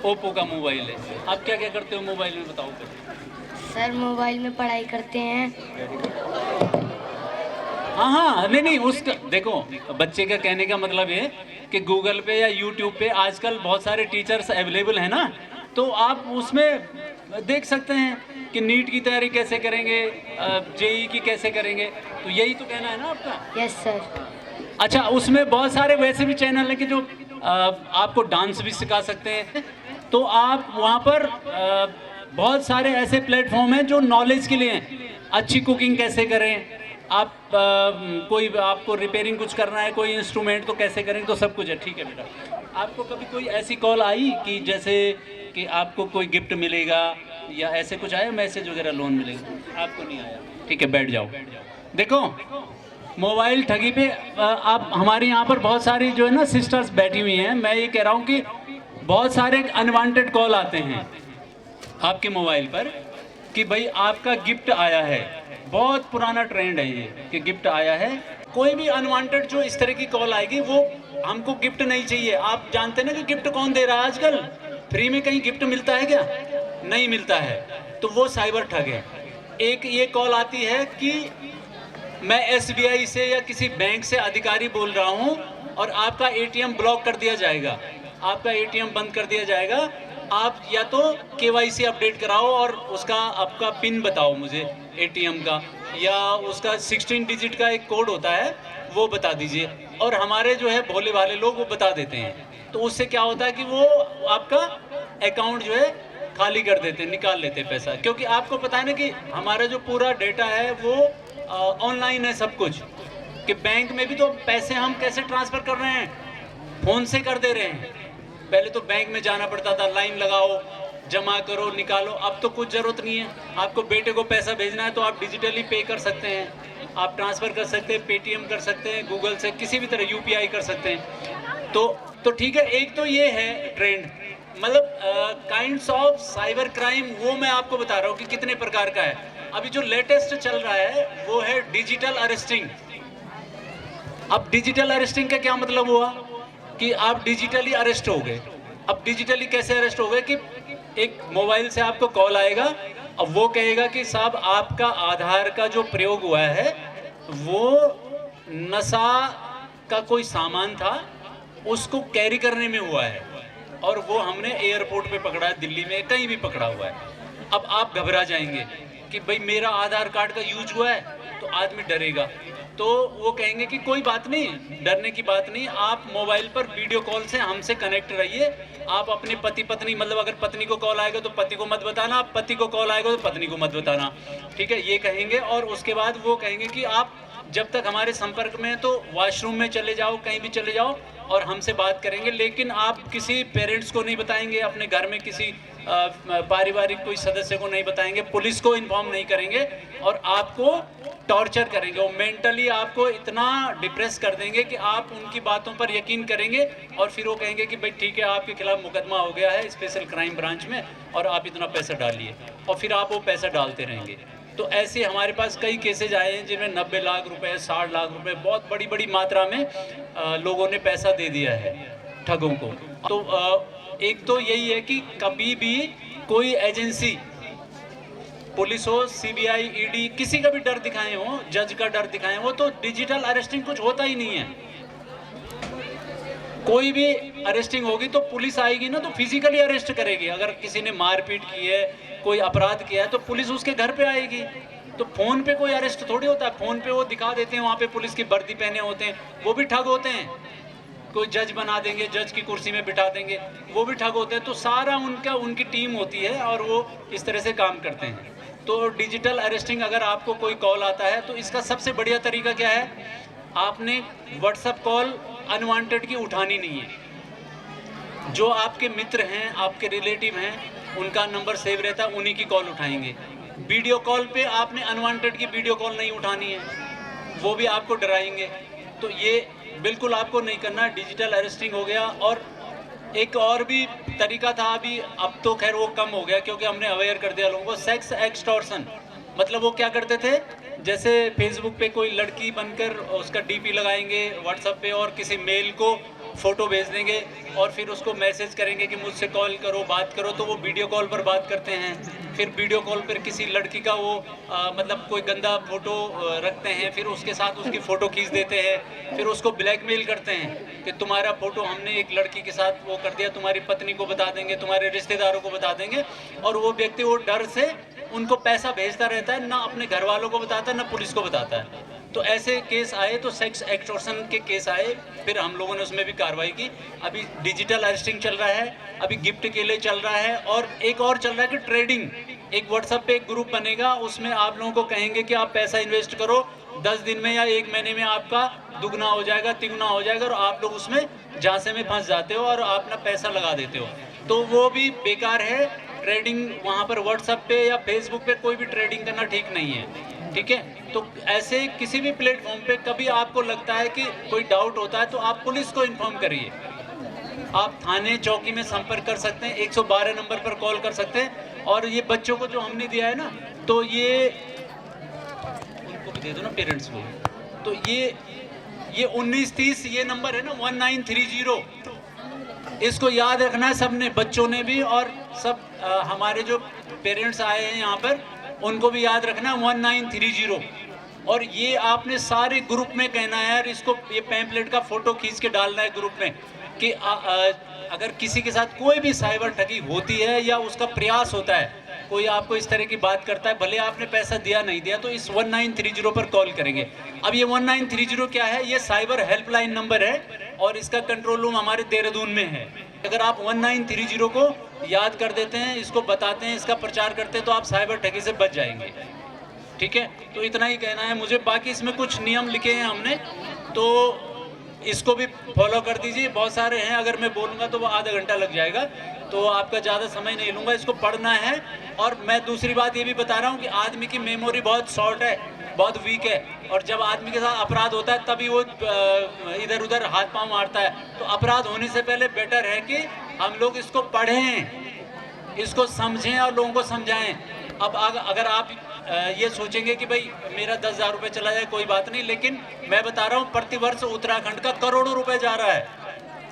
F: ओप्पो का मोबाइल है। आप क्या क्या करते हो मोबाइल में, बताओ फिर।
G: सर मोबाइल में पढ़ाई करते हैं।
F: हाँ, नहीं, उसका देखो, बच्चे का कहने का मतलब ये कि गूगल पे या यूट्यूब पे आजकल बहुत सारे टीचर्स अवेलेबल हैं ना, तो आप उसमें देख सकते हैं कि नीट की तैयारी कैसे करेंगे, जेई की कैसे करेंगे, तो यही तो कहना है ना आपका?
G: Yes sir.
F: अच्छा, उसमें बहुत सारे वैसे भी चैनल हैं कि जो आपको डांस भी सिखा सकते हैं, तो आप वहाँ पर बहुत सारे ऐसे प्लेटफॉर्म हैं जो नॉलेज के लिए हैं। अच्छी कुकिंग कैसे करें, आप कोई आपको रिपेयरिंग कुछ करना है, कोई इंस्ट्रूमेंट, तो कैसे करें, तो सब कुछ है। ठीक है बेटा, आपको कभी कोई ऐसी कॉल आई कि जैसे कि आपको कोई गिफ्ट मिलेगा या ऐसे कुछ आया, मैसेज वगैरह, लोन मिलेगा? आपको नहीं आया, ठीक है, बैठ जाओ। देखो, मोबाइल ठगी पे आप, हमारे यहाँ पर बहुत सारी जो है ना सिस्टर्स बैठी हुई हैं, मैं ये कह रहा हूँ कि बहुत सारे अनवांटेड कॉल आते हैं आपके मोबाइल पर कि भाई आपका गिफ्ट आया है। बहुत पुराना ट्रेंड है ये कि गिफ्ट आया है। कोई भी अनवांटेड जो इस तरह की कॉल आएगी, वो हमको गिफ्ट नहीं चाहिए। आप जानते हैं ना कि गिफ्ट कौन दे रहा है आजकल? फ्री में कहीं गिफ्ट मिलता है क्या? नहीं मिलता है, तो वो साइबर ठग है। एक ये कॉल आती है कि मैं SBI से या किसी बैंक से अधिकारी बोल रहा हूँ और आपका ATM ब्लॉक कर दिया जाएगा, आपका ATM बंद कर दिया जाएगा, आप या तो KYC अपडेट कराओ और उसका आपका पिन बताओ मुझे ATM का, या उसका 16 डिजिट का एक कोड होता है वो बता दीजिए। और हमारे जो है भोले भाले लोग वो बता देते हैं, तो उससे क्या होता है कि वो आपका अकाउंट जो है खाली कर देते हैं, निकाल लेते हैं पैसा। क्योंकि आपको पता है ना कि हमारा जो पूरा डेटा है वो ऑनलाइन है सब कुछ, कि बैंक में भी तो पैसे हम कैसे ट्रांसफ़र कर रहे हैं, फ़ोन से कर दे रहे हैं। पहले तो बैंक में जाना पड़ता था, लाइन लगाओ, जमा करो, निकालो। अब तो कुछ ज़रूरत नहीं है। आपको बेटे को पैसा भेजना है तो आप डिजिटली पे कर सकते हैं, आप ट्रांसफ़र कर सकते हैं, पेटीएम कर सकते हैं, गूगल से किसी भी तरह UPI कर सकते हैं। तो ठीक है, एक तो ये है ट्रेंड। मतलब काइंड्स ऑफ साइबर क्राइम वो मैं आपको बता रहा हूँ कि कितने प्रकार का है। अभी जो लेटेस्ट चल रहा है वो है डिजिटल अरेस्टिंग। अब डिजिटल अरेस्टिंग का क्या मतलब हुआ कि आप डिजिटली अरेस्ट हो गए। अब डिजिटली कैसे अरेस्ट हो गए कि एक मोबाइल से आपको कॉल आएगा, अब वो कहेगा कि साहब आपका आधार का जो प्रयोग हुआ है वो नशा का कोई सामान था, उसको कैरी करने में हुआ है और वो हमने एयरपोर्ट पे पकड़ा है, दिल्ली में कहीं भी पकड़ा हुआ है। अब आप घबरा जाएंगे कि भाई मेरा आधार कार्ड का यूज हुआ है, तो आदमी डरेगा। तो वो कहेंगे कि कोई बात नहीं, डरने की बात नहीं, आप मोबाइल पर वीडियो कॉल से हमसे कनेक्ट रहिए। आप अपने पति पत्नी, मतलब अगर पत्नी को कॉल आएगा तो पति को मत बताना, पति को कॉल आएगा तो पत्नी को मत बताना, ठीक है, ये कहेंगे। और उसके बाद वो कहेंगे कि आप जब तक हमारे संपर्क में हैं तो वॉशरूम में चले जाओ, कहीं भी चले जाओ और हमसे बात करेंगे, लेकिन आप किसी पेरेंट्स को नहीं बताएंगे, अपने घर में किसी पारिवारिक कोई सदस्य को नहीं बताएंगे, पुलिस को इन्फॉर्म नहीं करेंगे और आपको टॉर्चर करेंगे। वो मेंटली आपको इतना डिप्रेस कर देंगे कि आप उनकी बातों पर यकीन करेंगे और फिर वो कहेंगे कि भाई ठीक है, आपके खिलाफ मुकदमा हो गया है स्पेशल क्राइम ब्रांच में और आप इतना पैसा डालिए, और फिर आप वो पैसा डालते रहेंगे। तो ऐसे हमारे पास कई केसेज आए हैं जिनमें 90 लाख रुपए, 60 लाख रुपए, बहुत बड़ी बड़ी मात्रा में लोगों ने पैसा दे दिया है ठगों को। तो एक तो यही है कि कभी भी कोई एजेंसी, पुलिस हो, सीबीआई, ईडी, किसी का भी डर दिखाए हो, जज का डर दिखाए हो, तो डिजिटल अरेस्टिंग कुछ होता ही नहीं है। कोई भी अरेस्टिंग होगी तो पुलिस आएगी ना, तो फिजिकली अरेस्ट करेगी। अगर किसी ने मारपीट की है, कोई अपराध किया है, तो पुलिस उसके घर पे आएगी। तो फोन पे कोई अरेस्ट थोड़ी होता है। फोन पे वो दिखा देते हैं, वहाँ पे पुलिस की वर्दी पहने होते हैं, वो भी ठग होते हैं। कोई जज बना देंगे, जज की कुर्सी में बिठा देंगे, वो भी ठग होते हैं। तो सारा उनकी टीम होती है और वो इस तरह से काम करते हैं। तो डिजिटल अरेस्टिंग, अगर आपको कोई कॉल आता है तो इसका सबसे बढ़िया तरीका क्या है, आपने व्हाट्सएप कॉल अनवांटेड की उठानी नहीं है। जो आपके मित्र हैं, आपके रिलेटिव हैं, उनका नंबर सेव रहता है, उन्हीं की कॉल उठाएंगे। वीडियो कॉल पे आपने अनवांटेड की वीडियो कॉल नहीं उठानी है, वो भी आपको डराएंगे। तो ये बिल्कुल आपको नहीं करना। डिजिटल अरेस्टिंग हो गया। और एक और भी तरीका था अभी, अब तो खैर वो कम हो गया क्योंकि हमने अवेयर कर दिया लोगों को। सेक्स एक्सटॉर्शन, मतलब वो क्या करते थे, जैसे फेसबुक पे कोई लड़की बनकर उसका डीपी लगाएंगे व्हाट्सएप पे और किसी मेल को फ़ोटो भेज देंगे और फिर उसको मैसेज करेंगे कि मुझसे कॉल करो, बात करो। तो वो वीडियो कॉल पर बात करते हैं। फिर वीडियो कॉल पर किसी लड़की का वो मतलब कोई गंदा फ़ोटो रखते हैं, फिर उसके साथ उसकी फ़ोटो खींच देते हैं, फिर उसको ब्लैकमेल करते हैं कि तुम्हारा फ़ोटो हमने एक लड़की के साथ वो कर दिया, तुम्हारी पत्नी को बता देंगे, तुम्हारे रिश्तेदारों को बता देंगे। और वो व्यक्ति वो डर से उनको पैसा भेजता रहता है, ना अपने घर वालों को बताता है, ना पुलिस को बताता है। तो ऐसे केस आए, तो सेक्स एक्सटॉर्शन के केस आए, फिर हम लोगों ने उसमें भी कार्रवाई की। अभी डिजिटल अरेस्टिंग चल रहा है, अभी गिफ्ट के लिए चल रहा है, और एक और चल रहा है कि ट्रेडिंग। एक व्हाट्सएप पे एक ग्रुप बनेगा, उसमें आप लोगों को कहेंगे कि आप पैसा इन्वेस्ट करो, 10 दिन में या 1 महीने में आपका दुगना हो जाएगा, तिगुना हो जाएगा, और आप लोग उसमें झांसे में फंस जाते हो और अपना पैसा लगा देते हो। तो वो भी बेकार है। ट्रेडिंग वहाँ पर व्हाट्सएप पे या फेसबुक पे कोई भी ट्रेडिंग करना ठीक नहीं है, ठीक है। तो ऐसे किसी भी प्लेटफॉर्म पे कभी आपको लगता है कि कोई डाउट होता है तो आप पुलिस को इन्फॉर्म करिए। आप थाने चौकी में संपर्क कर सकते हैं, 112 नंबर पर कॉल कर सकते हैं। और ये बच्चों को जो हमने दिया है ना, तो ये उनको भी दे दो ना, पेरेंट्स को। तो ये 1930 ये नंबर है ना, 1930, इसको याद रखना है सबने, बच्चों ने भी, और सब हमारे जो पेरेंट्स आए हैं यहाँ पर उनको भी याद रखना है 1930। और ये आपने सारे ग्रुप में कहना है यार, इसको ये पैम्पलेट का फोटो खींच के डालना है ग्रुप में कि अगर किसी के साथ कोई भी साइबर ठगी होती है या उसका प्रयास होता है, कोई आपको इस तरह की बात करता है, भले आपने पैसा दिया नहीं दिया, तो इस 1930 पर कॉल करेंगे। अब ये 1930 क्या है, ये साइबर हेल्पलाइन नंबर है और इसका कंट्रोल रूम हमारे देहरादून में है। अगर आप 1930 को याद कर देते हैं, इसको बताते हैं, इसका प्रचार करते हैं, तो आप साइबर ठगी से बच जाएंगे, ठीक है। तो इतना ही कहना है मुझे। बाकी इसमें कुछ नियम लिखे हैं हमने, तो इसको भी फॉलो कर दीजिए। बहुत सारे हैं, अगर मैं बोलूँगा तो वो आधा घंटा लग जाएगा, तो आपका ज़्यादा समय नहीं लूँगा। इसको पढ़ना है। और मैं दूसरी बात ये भी बता रहा हूँ कि आदमी की मेमोरी बहुत शॉर्ट है, बहुत वीक है, और जब आदमी के साथ अपराध होता है तभी वो इधर उधर हाथ पांव मारता है। तो अपराध होने से पहले बेटर है कि हम लोग इसको पढ़ें, इसको समझें और लोगों को समझाएं। अब अगर आप ये सोचेंगे कि भाई मेरा 10,000 रुपये चला जाए कोई बात नहीं, लेकिन मैं बता रहा हूँ प्रतिवर्ष उत्तराखंड का करोड़ों रुपए जा रहा है,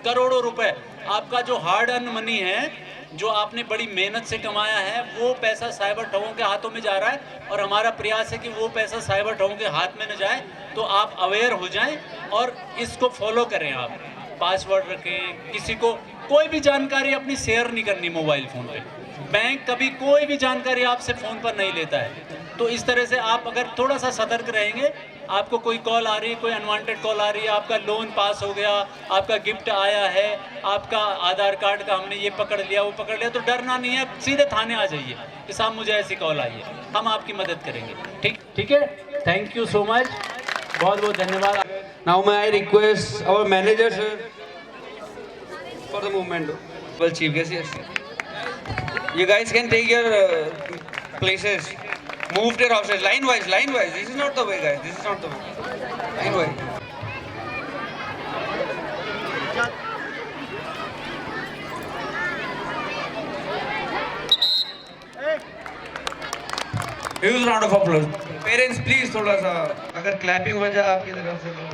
F: करोड़ों रुपए। आपका जो हार्ड अर्न मनी है, जो आपने बड़ी मेहनत से कमाया है, वो पैसा साइबर ठगों के हाथों में जा रहा है। और हमारा प्रयास है कि वो पैसा साइबर ठगों के हाथ में न जाए। तो आप अवेयर हो जाएं और इसको फॉलो करें। आप पासवर्ड रखें, किसी को कोई भी जानकारी अपनी शेयर नहीं करनी मोबाइल फ़ोन पे। बैंक कभी कोई भी जानकारी आपसे फ़ोन पर नहीं लेता है। तो इस तरह से आप अगर थोड़ा सा सतर्क रहेंगे, आपको कोई कॉल आ रही है, कोई अनवांटेड कॉल आ रही है, आपका लोन पास हो गया, आपका गिफ्ट आया है, आपका आधार कार्ड का हमने ये पकड़ लिया, वो पकड़ लिया, तो डरना नहीं है, सीधे थाने आ जाइए कि साहब मुझे ऐसी कॉल आई है, हम आपकी मदद करेंगे। ठीक है, थैंक यू सो मच, बहुत बहुत धन्यवाद।
A: Now may I request our manager sir for the movement. Well, chief guest, yes. You guys can take your places. Move their houses line wise, line wise. This is not the way, guys. This is not the way. Line wise. Huge round of applause. Parents, please थोड़ा सा अगर clapping हो जाए आपकी तरफ से तो।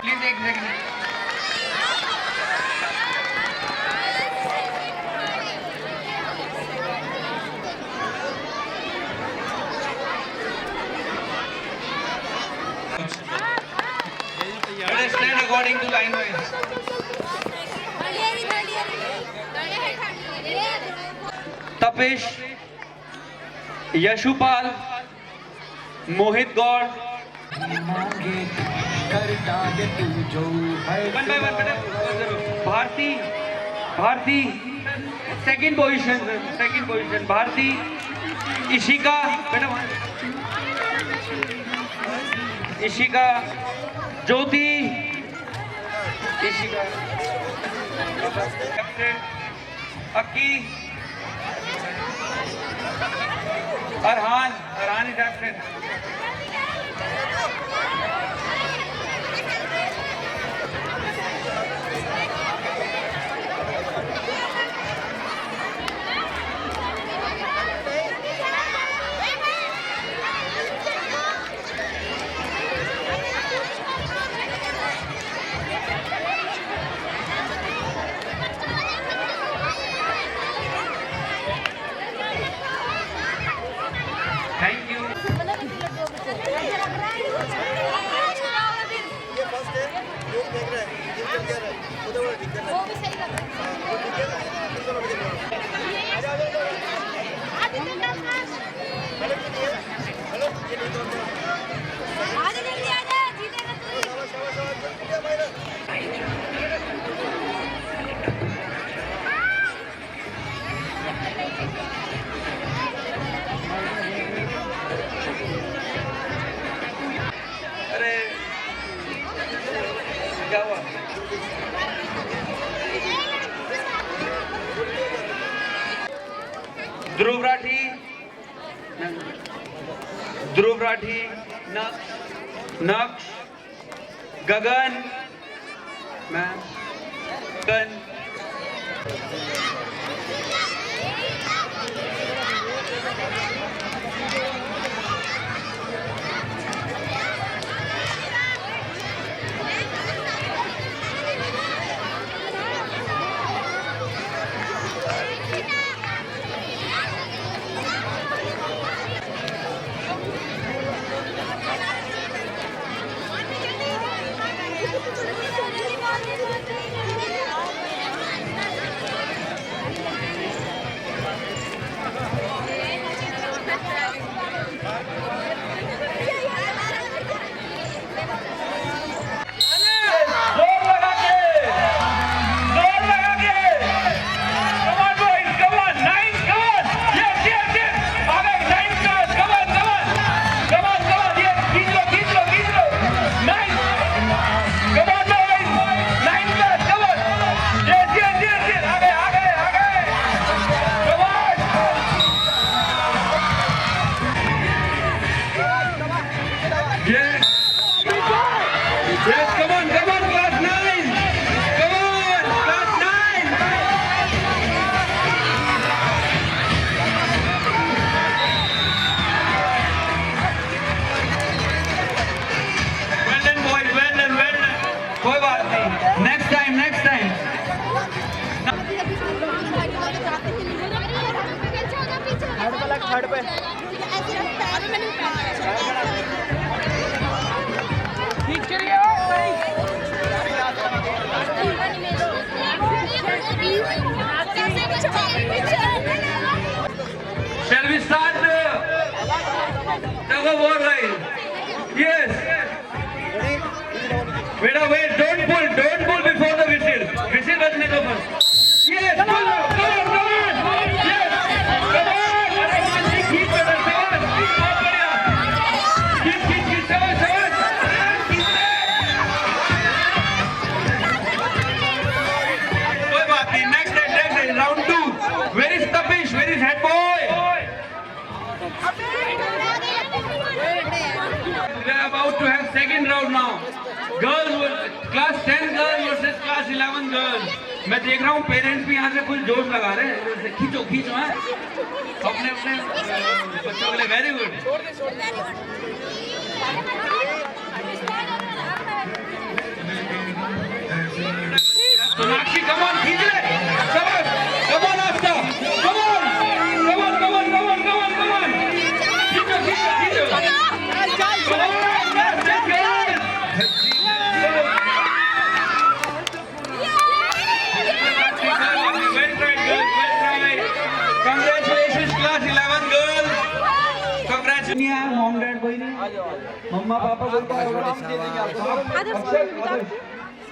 A: Please एक second. Let us stand according to line wise. Tapesh, Yashupal, Mohit Gaur, one by one बेटा। भारती, भारती सेकंड पोजीशन भारती, इशिका बेटा, Ishika, Jyoti, Ishika, Akki, Arhan is absent. Thank you. अरे क्या हुआ? ध्रुव राठी, नक्श, गगन, गगन, Yes, come on, class 9. Come on, class 9. Well done, boys. Well done. कोई बात नहीं. Next time. Shall we start the tug of war ride? Yes. Wait, don't pull before the whistle. Whistle बजने दो first. Yes, pull. Come on. Yes, come on. अरे मानसी खींच बेटा, शाबाश, बहुत बढ़िया. खींच, शाबाश. कोई बात नहीं. Next day, round 2. Where is Tapish? Where is head boy? We are about to have second round now. Class 10 girls versus class 11 girls. मैं देख रहा हूँ पेरेंट्स भी यहाँ से फुल जोश लगा रहे हैं. खींचो हैं अपने बच्चों के लिए. Very good. Sonakshi come on खींच ले. शाबाश. Come on after. Come on. खींचो. Congratulations, class 11 girls. Congratulations. Mom, dad कोई नहीं. मम्मा पापा कोई क्या होगा?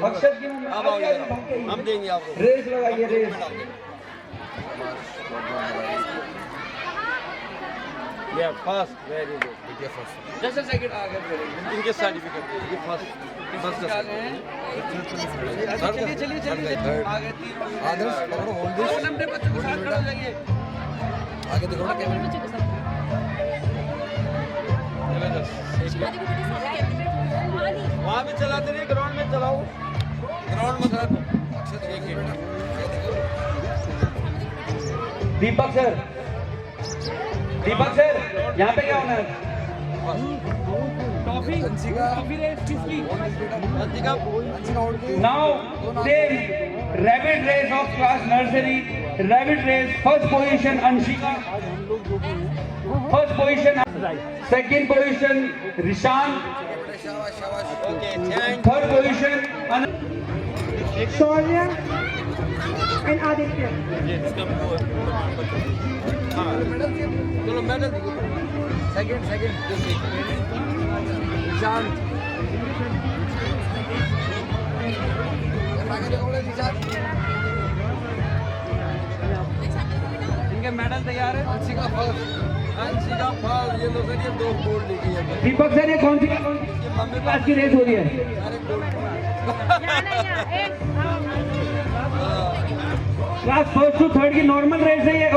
A: अक्षर की हम देंगे आपको. रेस लगाइए. Yeah, first. Very good. Just a second. आगे बढ़ेंगे. इनके सर्टिफिकेट ये फर्स्ट. चलिए. आगे 3. आदर्श पकड़ो. Hold this. अपने बच्चों को साथ खड़ा जाइए. आगे देखो ना कैमरे में. वहाँ भी चलाते नहीं, ग्राउंड में चलाओ. ग्राउंड में चलाओ. दीपक सर, यहाँ पे क्या होना है? Now, same rabbit race of class nursery. Rabbit race, first position Anshika. Second position Rishan. Third position
H: Shaurya and Aditya.
A: चलो मेडल. सेकंड. निशान. इनके मेडल तैयार है. अंशिका फर्स्ट. ये लोग ये 2 गोल्ड लेके आए. दीपक सर ये कौन सी क्लास की रेस हो रही है? क्लास 1st to 3rd की नॉर्मल रेस है ये.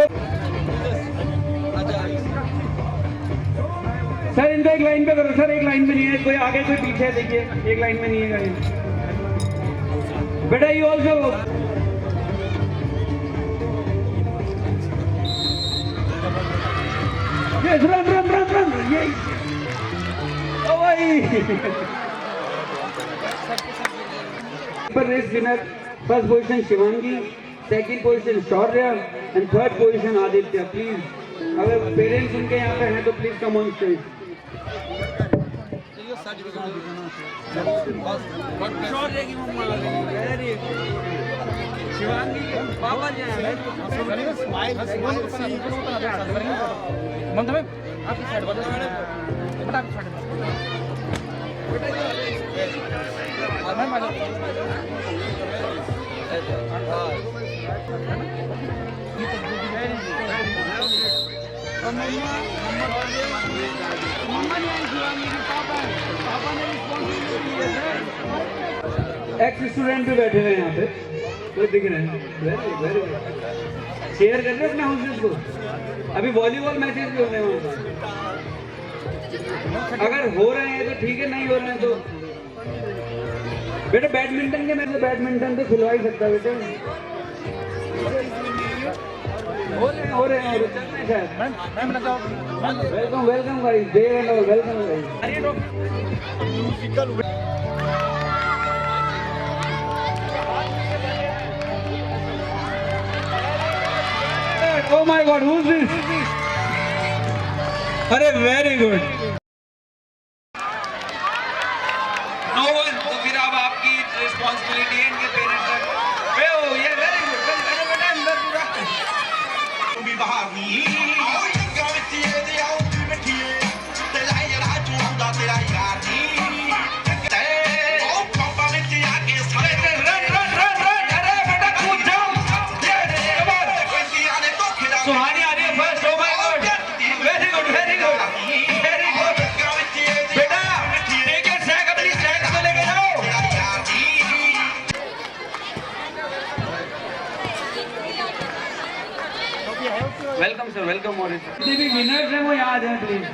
A: सर इनको एक लाइन पे करो. सर एक लाइन में नहीं है, कोई आगे कोई पीछे. देखिए एक लाइन में नहीं है गाड़ी. बेटा यू ऑल्सो. Yes run. ये ओ भाई. Race winner first position Shivangi, second position Shaurya and third position Aditya. Please अगर पेरेंट्स उनके यहाँ पे हैं तो please come on stage. Shaurya की मम्मा वेरी शिवांगी पापा जी हैं. मंद में आपकी साइड बोलो. फटाफट एक्स स्टूडेंट भी बैठे हुए हैं यहाँ पे, तो दिख रहे हैं. वेरी वेरी शेयर कर रहे अपने हाउसेस को. अभी वॉलीबॉल मैचेस भी होने हैं वहाँ पर. अगर हो रहे हैं तो ठीक है, नहीं हो रहे हैं तो बेटा बैडमिंटन के मैं बैडमिंटन तो खिलवा ही सकता बेटे। हो रहे हैं चल रहे हैं शायद। Welcome welcome guys, Dev and all welcome guys. Oh my God, who's this? अरे very good. No one, तो फिर अब आपकी रिस्पॉन्सिबिलिटी है इनके पेरेंट्स का। ये वेरी गुड, चल बेटा अंदर पूरा। तू भी बाहर नहीं। सुहानी आ रही है first. Oh my God, very good very good very good. बेटा टेक योर सैक, अपनी सैक को लेके जाओ। Welcome sir, welcome Morris. जितने भी विनर्स हैं वो यहाँ आ जाएं प्लीज।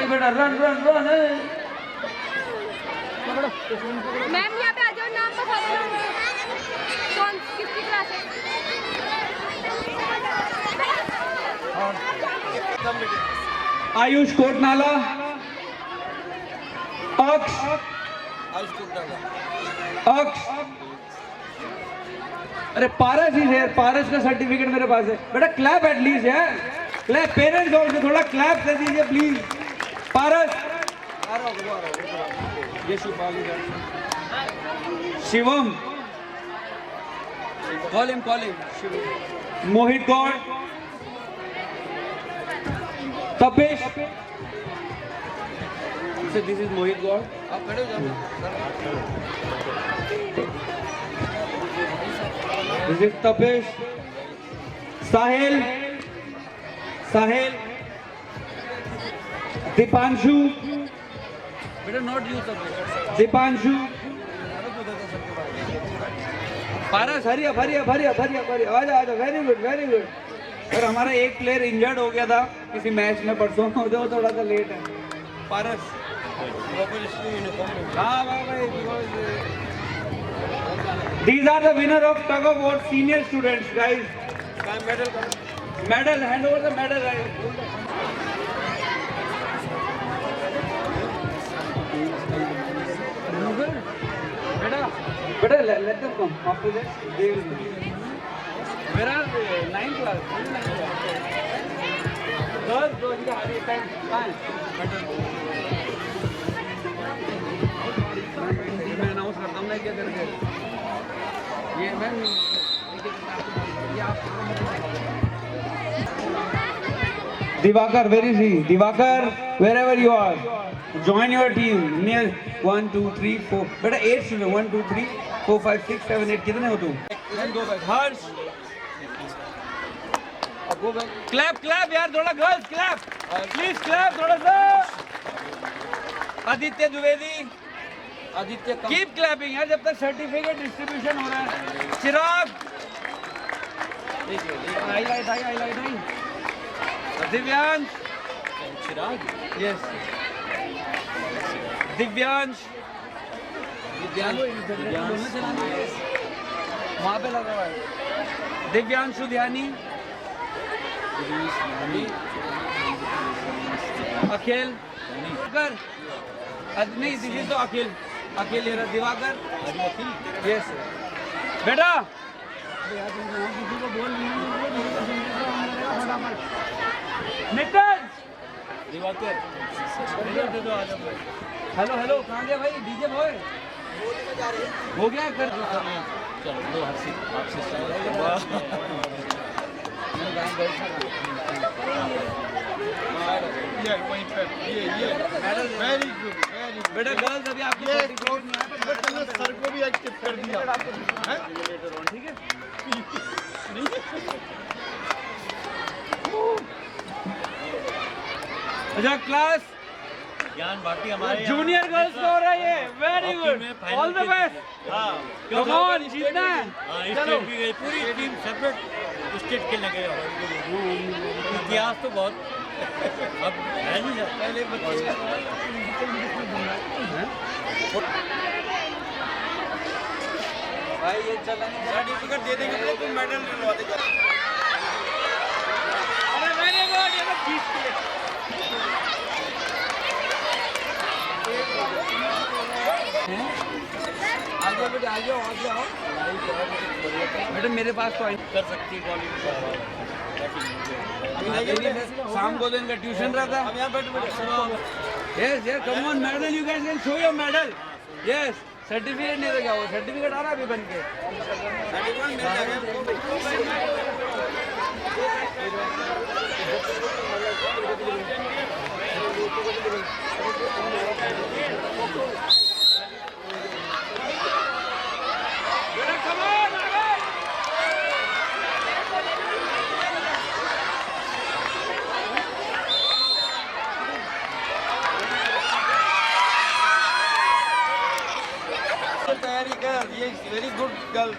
A: बेटा रन रन रन।
I: मैम यहाँ पे आ जाओ, नाम बता दो। कौन किसकी क्लास है?
A: आयुष कोटनाला, अक्ष अक्ष। अरे पारस ही है, पारस का सर्टिफिकेट मेरे पास है। बेटा क्लैप एटलीस्ट यार, क्लैप। पेरेंट्स और थोड़ा क्लैप कर दीजिए प्लीज। पारस, ये Shivam, call him Mohit Gaur, Tapesh. This is Mohit Gaur. आप खड़े हो जाओ। This is Tapesh, Sahil, Deepanshu. बेटा not you Tapesh, Deepanshu. Paras, hurry up hurry up hurry up hurry up hurry. आजा आजा, वेरी गुड वेरी गुड। और हमारा एक प्लेयर इंजर्ड हो गया था किसी मैच में परसों, जो थोड़ा सा लेट है। पारस, हाँ भाई। These are the winner of tug of war senior students, guys. Medal, hand over the medal, guys. Better let them come. After that, they will be. Where are they? 9th class. Girls, go in the hurry time. Fine. मैं announce करता हूँ ना क्या करके। ये ma'am, ये आप Diwakar, where is he? Divakar, wherever you are, join your team. Near 1 2 3 4. बेटा 8 students. 1 2 3 4 5 6 7 8. कितने हो तुम? Go back. हर्ष, go back. Clap clap यार, थोड़ा girls clap. Please clap थोड़ा सा। आदित्य द्विवेदी, कीप क्लैपिंग यार जब तक सर्टिफिकेट डिस्ट्रीब्यूशन हो रहा है। चिराग, हाईलाइट आई। दिव्यांश, चिराग, यस, दिव्यांश, वहाँ पे लगा हुआ है। दिव्यांशु ध्यानी, अखिल कर, नहीं दिस इज तो अखिल ये रहा। दिवाकर, यस बेटा। किसी को बोल नितिन, दिवाकर, हेलो हेलो, कहाँ गया भाई डीजे बॉय? हो गया कर चलो वेरी गुड बेटा। गर्ल्स अभी आपकी सर को भी एक्टिव कर दिया, ठीक है। अच्छा क्लास
D: ज्ञान भारती हमारे
A: जूनियर गर्ल्स को हो रहा है ये। Very good, all the best. Come on, जीतना है। चलो
D: पूरी टीम सेपरेट स्टेट खेलने गए। इतिहास तो बहुत अब है नहीं, पहले
A: सर्टिफिकेट दे देंगे तो तुम मेडल दिलवा देगा। अरे वेरी गुड, ये तो 20 के लिए। आगे बेटे आ जाओ, आ जाओ बेटे, मेरे पास तो कर सकती है शाम को तो इनका ट्यूशन रहता है। Yes yes, come on medal, you guys can show your medal. Yes, certificate नहीं तो क्या हो, सर्टिफिकेट आ रहा अभी बन के। तैयारी कर, ये very good girl.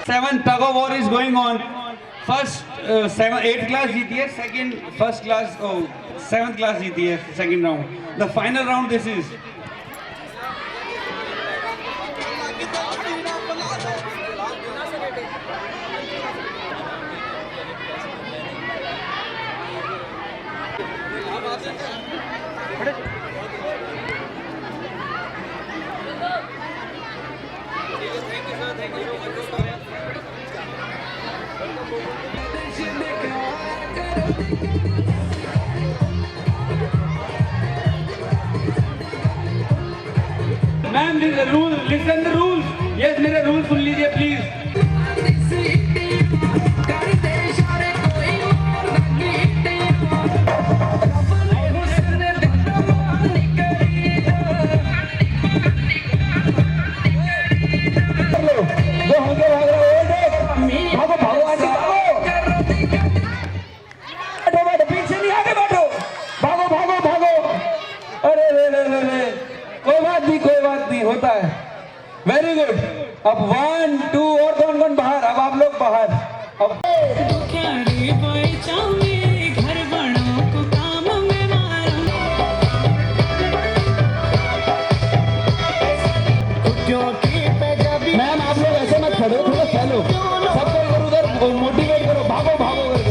A: Seven tug of war is going on. First 8th class जीती है, second first class 7th class जीती है second round. The final round this is. Ma'am, this is the rule. Listen the rules. Yes, मेरे rules सुन लीजिए please. कोई बात नहीं, होता है। Very good. अब 1 2 और कौन बाहर? अब आप लोग बाहर। अब मैम आप लोग ऐसे मत खड़ो, थोड़ा चलो, सबको इधर उधर मोटिवेट करो, भागो भागो करके।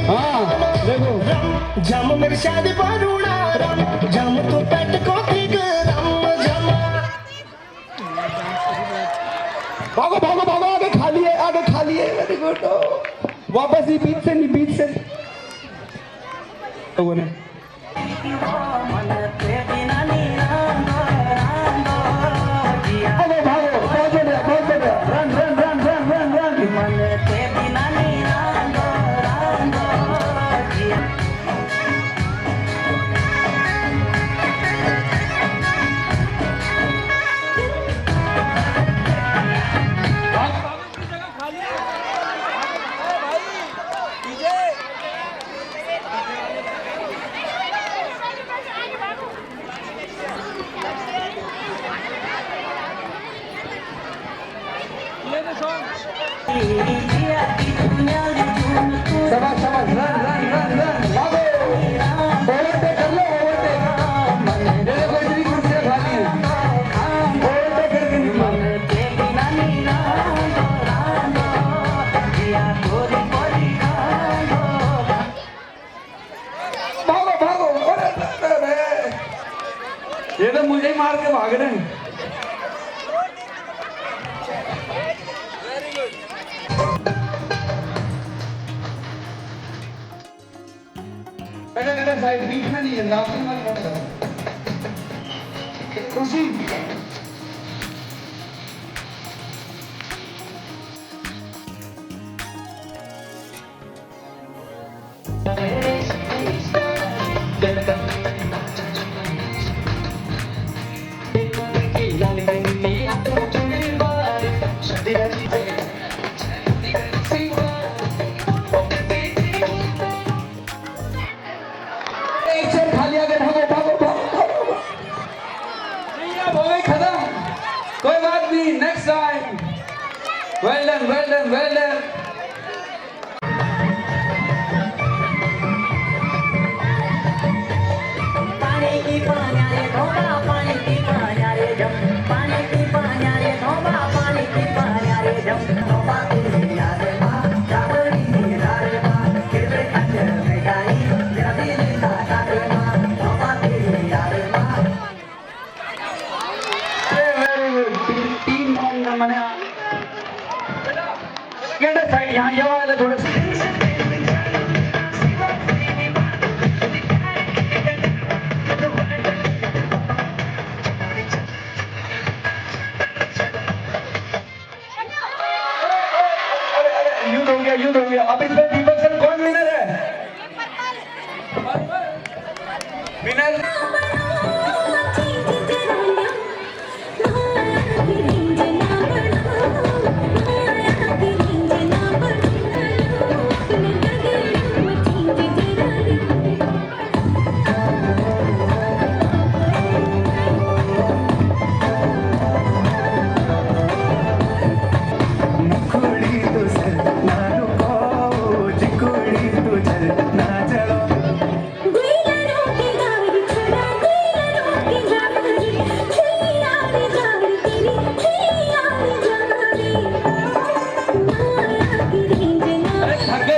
A: हाँ देखो,
J: जम मेरी शादी पर उड़ा रम, जम तू पेट को
A: भागो भागो भागो, आगे खाली है, आगे खाली है। Very good. वापस ही बीच से लोगों ने भागो भागो, बहुत बढ़िया, run run run run run run. शाबाश शाबाश, रन रन रन रन, भागो, ओवरटेक कर लो, ओवरटेक। मेरे को इतनी कुर्सियां खाली हैं, ओवरटेक करके निकलो। भागो भागो, अरे ये तो मुझे ही मार के भाग रहे हैं। साइड बीच में नहीं है, लास्ट में खुशी। खाली आगे भागो भागो भागो। done, well done, well done.
J: पानी की पानी रे धोबा पानी की पानी रे जम पानी की पानी रे धोबा पानी की पानी रे जम धोबा की याद मा चावड़ी की याद मा किरे अंदर में गाई जदी सा रे मा धोबा की याद मा
A: Very good. Team मने गेट साइड यहाँ ये वाले थोड़े से यूं हो गया अब इसमें दीपक सर कौन विनर है विनर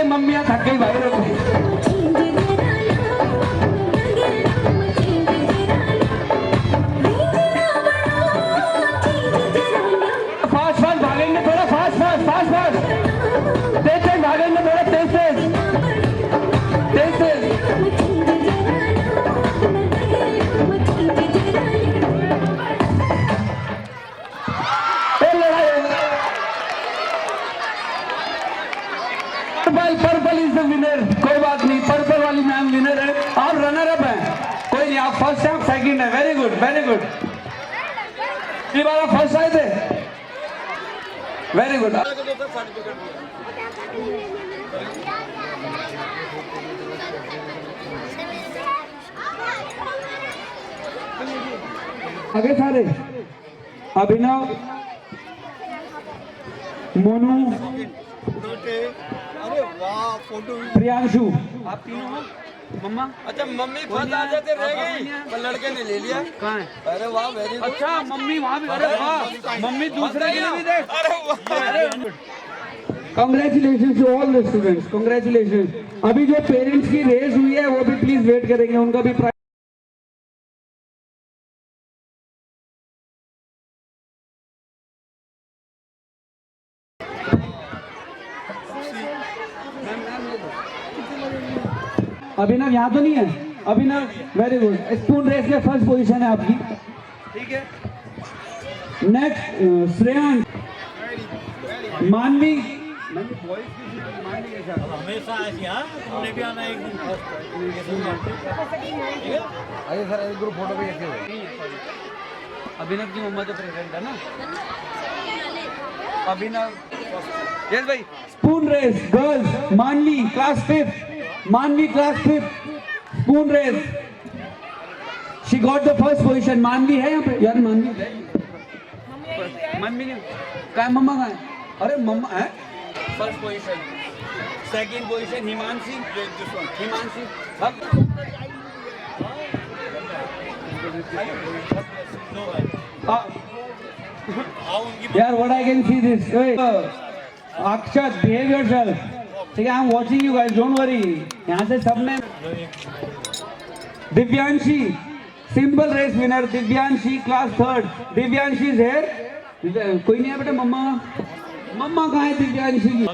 A: मम्मियाँ थक गई भाई लोग फास्ट फास्ट भागेंगे थोड़ा फास्ट फास्ट फास्ट फास्ट तेज तेज भागेंगे थोड़ा तेज तेज तेज तेज पर्पल इज द विनर कोई बात नहीं पर्पल वाली मैम विनर है और रनर अप है कोई नहीं आप फर्स्ट है आप सेकंड है वेरी गुड वेरी गुड ये बार आप फर्स्ट आए थे वेरी गुड आगे सारे अभिनव मोनू
C: अरे वाह फोटो
A: प्रियांशु आप तीनों हो मम्मा
C: अच्छा मम्मी फंस आ जाते रह गई पर लड़के ने ले लिया
A: कहाँ है
C: अरे वाह वेरी गुड
A: अच्छा मम्मी वहाँ भी अरे वाह मम्मी दूसरे के लिए भी देख
C: अरे
A: Congratulations to all the students. Congratulations. अभी जो पेरेंट्स की रेस हुई है वो भी प्लीज वेट करेंगे उनका भी अभिनव यहाँ तो नहीं है अभिनव वेरी गुड स्पून रेस में फर्स्ट पोजीशन है आपकी ठीक है नेक्स्ट श्रेयांश मानवी
D: हमेशा ऐसी हमने भी आना एक दिन
E: आइए सर एक ग्रुप फोटो भी ऐसे
A: अभिनव की मम्मा तो प्रेजेंट है ना अभिनव यस भाई spoon race girls Manavi class 5 Manavi class 5 spoon race she got the first position Manavi है यहाँ पे यार मानवी मम्मी ने कहा मम्मा कहाँ है अरे मम्मा है first position second position Himanshi Himanshi यार what I can see this Akshat behave yourself ठीक है I am watching you guys don't worry यहाँ से सबने Divyanshi simple race winner Divyanshi class 3 Divyanshi is here कोई नहीं है बेटा मम्मा मम्मा कहाँ है दिव्यांशी की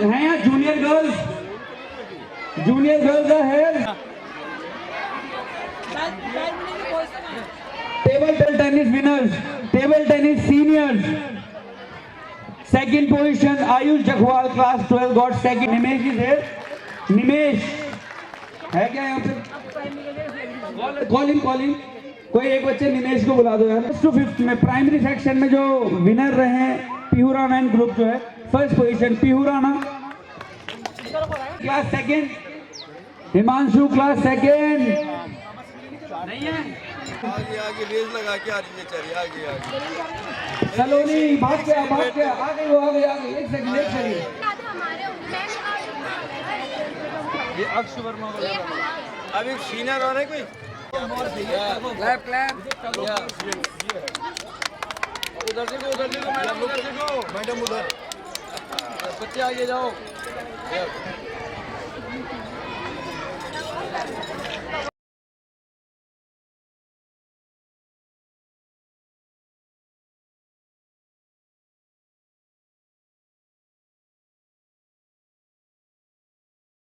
A: है यहाँ जूनियर गर्ल्स है table tennis winners table tennis seniors second position Ayush Jakhwal class 12 got second Nimesh is here Nimesh है क्या यहाँ पे कॉलिंग कोई एक बच्चे निमेश को बुला दो यार फर्स्ट टू फिफ्थ में प्राइमरी सेक्शन में जो विनर रहे हैं पीहू एंड ग्रुप जो है first position Pihu Rana class second Himanshu class second नहीं है
K: आगे आगे रेस लगा के आ रही है चलिए आगे आगे
A: सलोनी भाग गया आ गई वो आ गई एक सेकंड
I: हमारे
K: ये अक्ष वर्मा वगैरह अभी सीनियर और है कोई क्लैप क्लैप उधर देखो मैडम उधर बच्चे आगे जाओ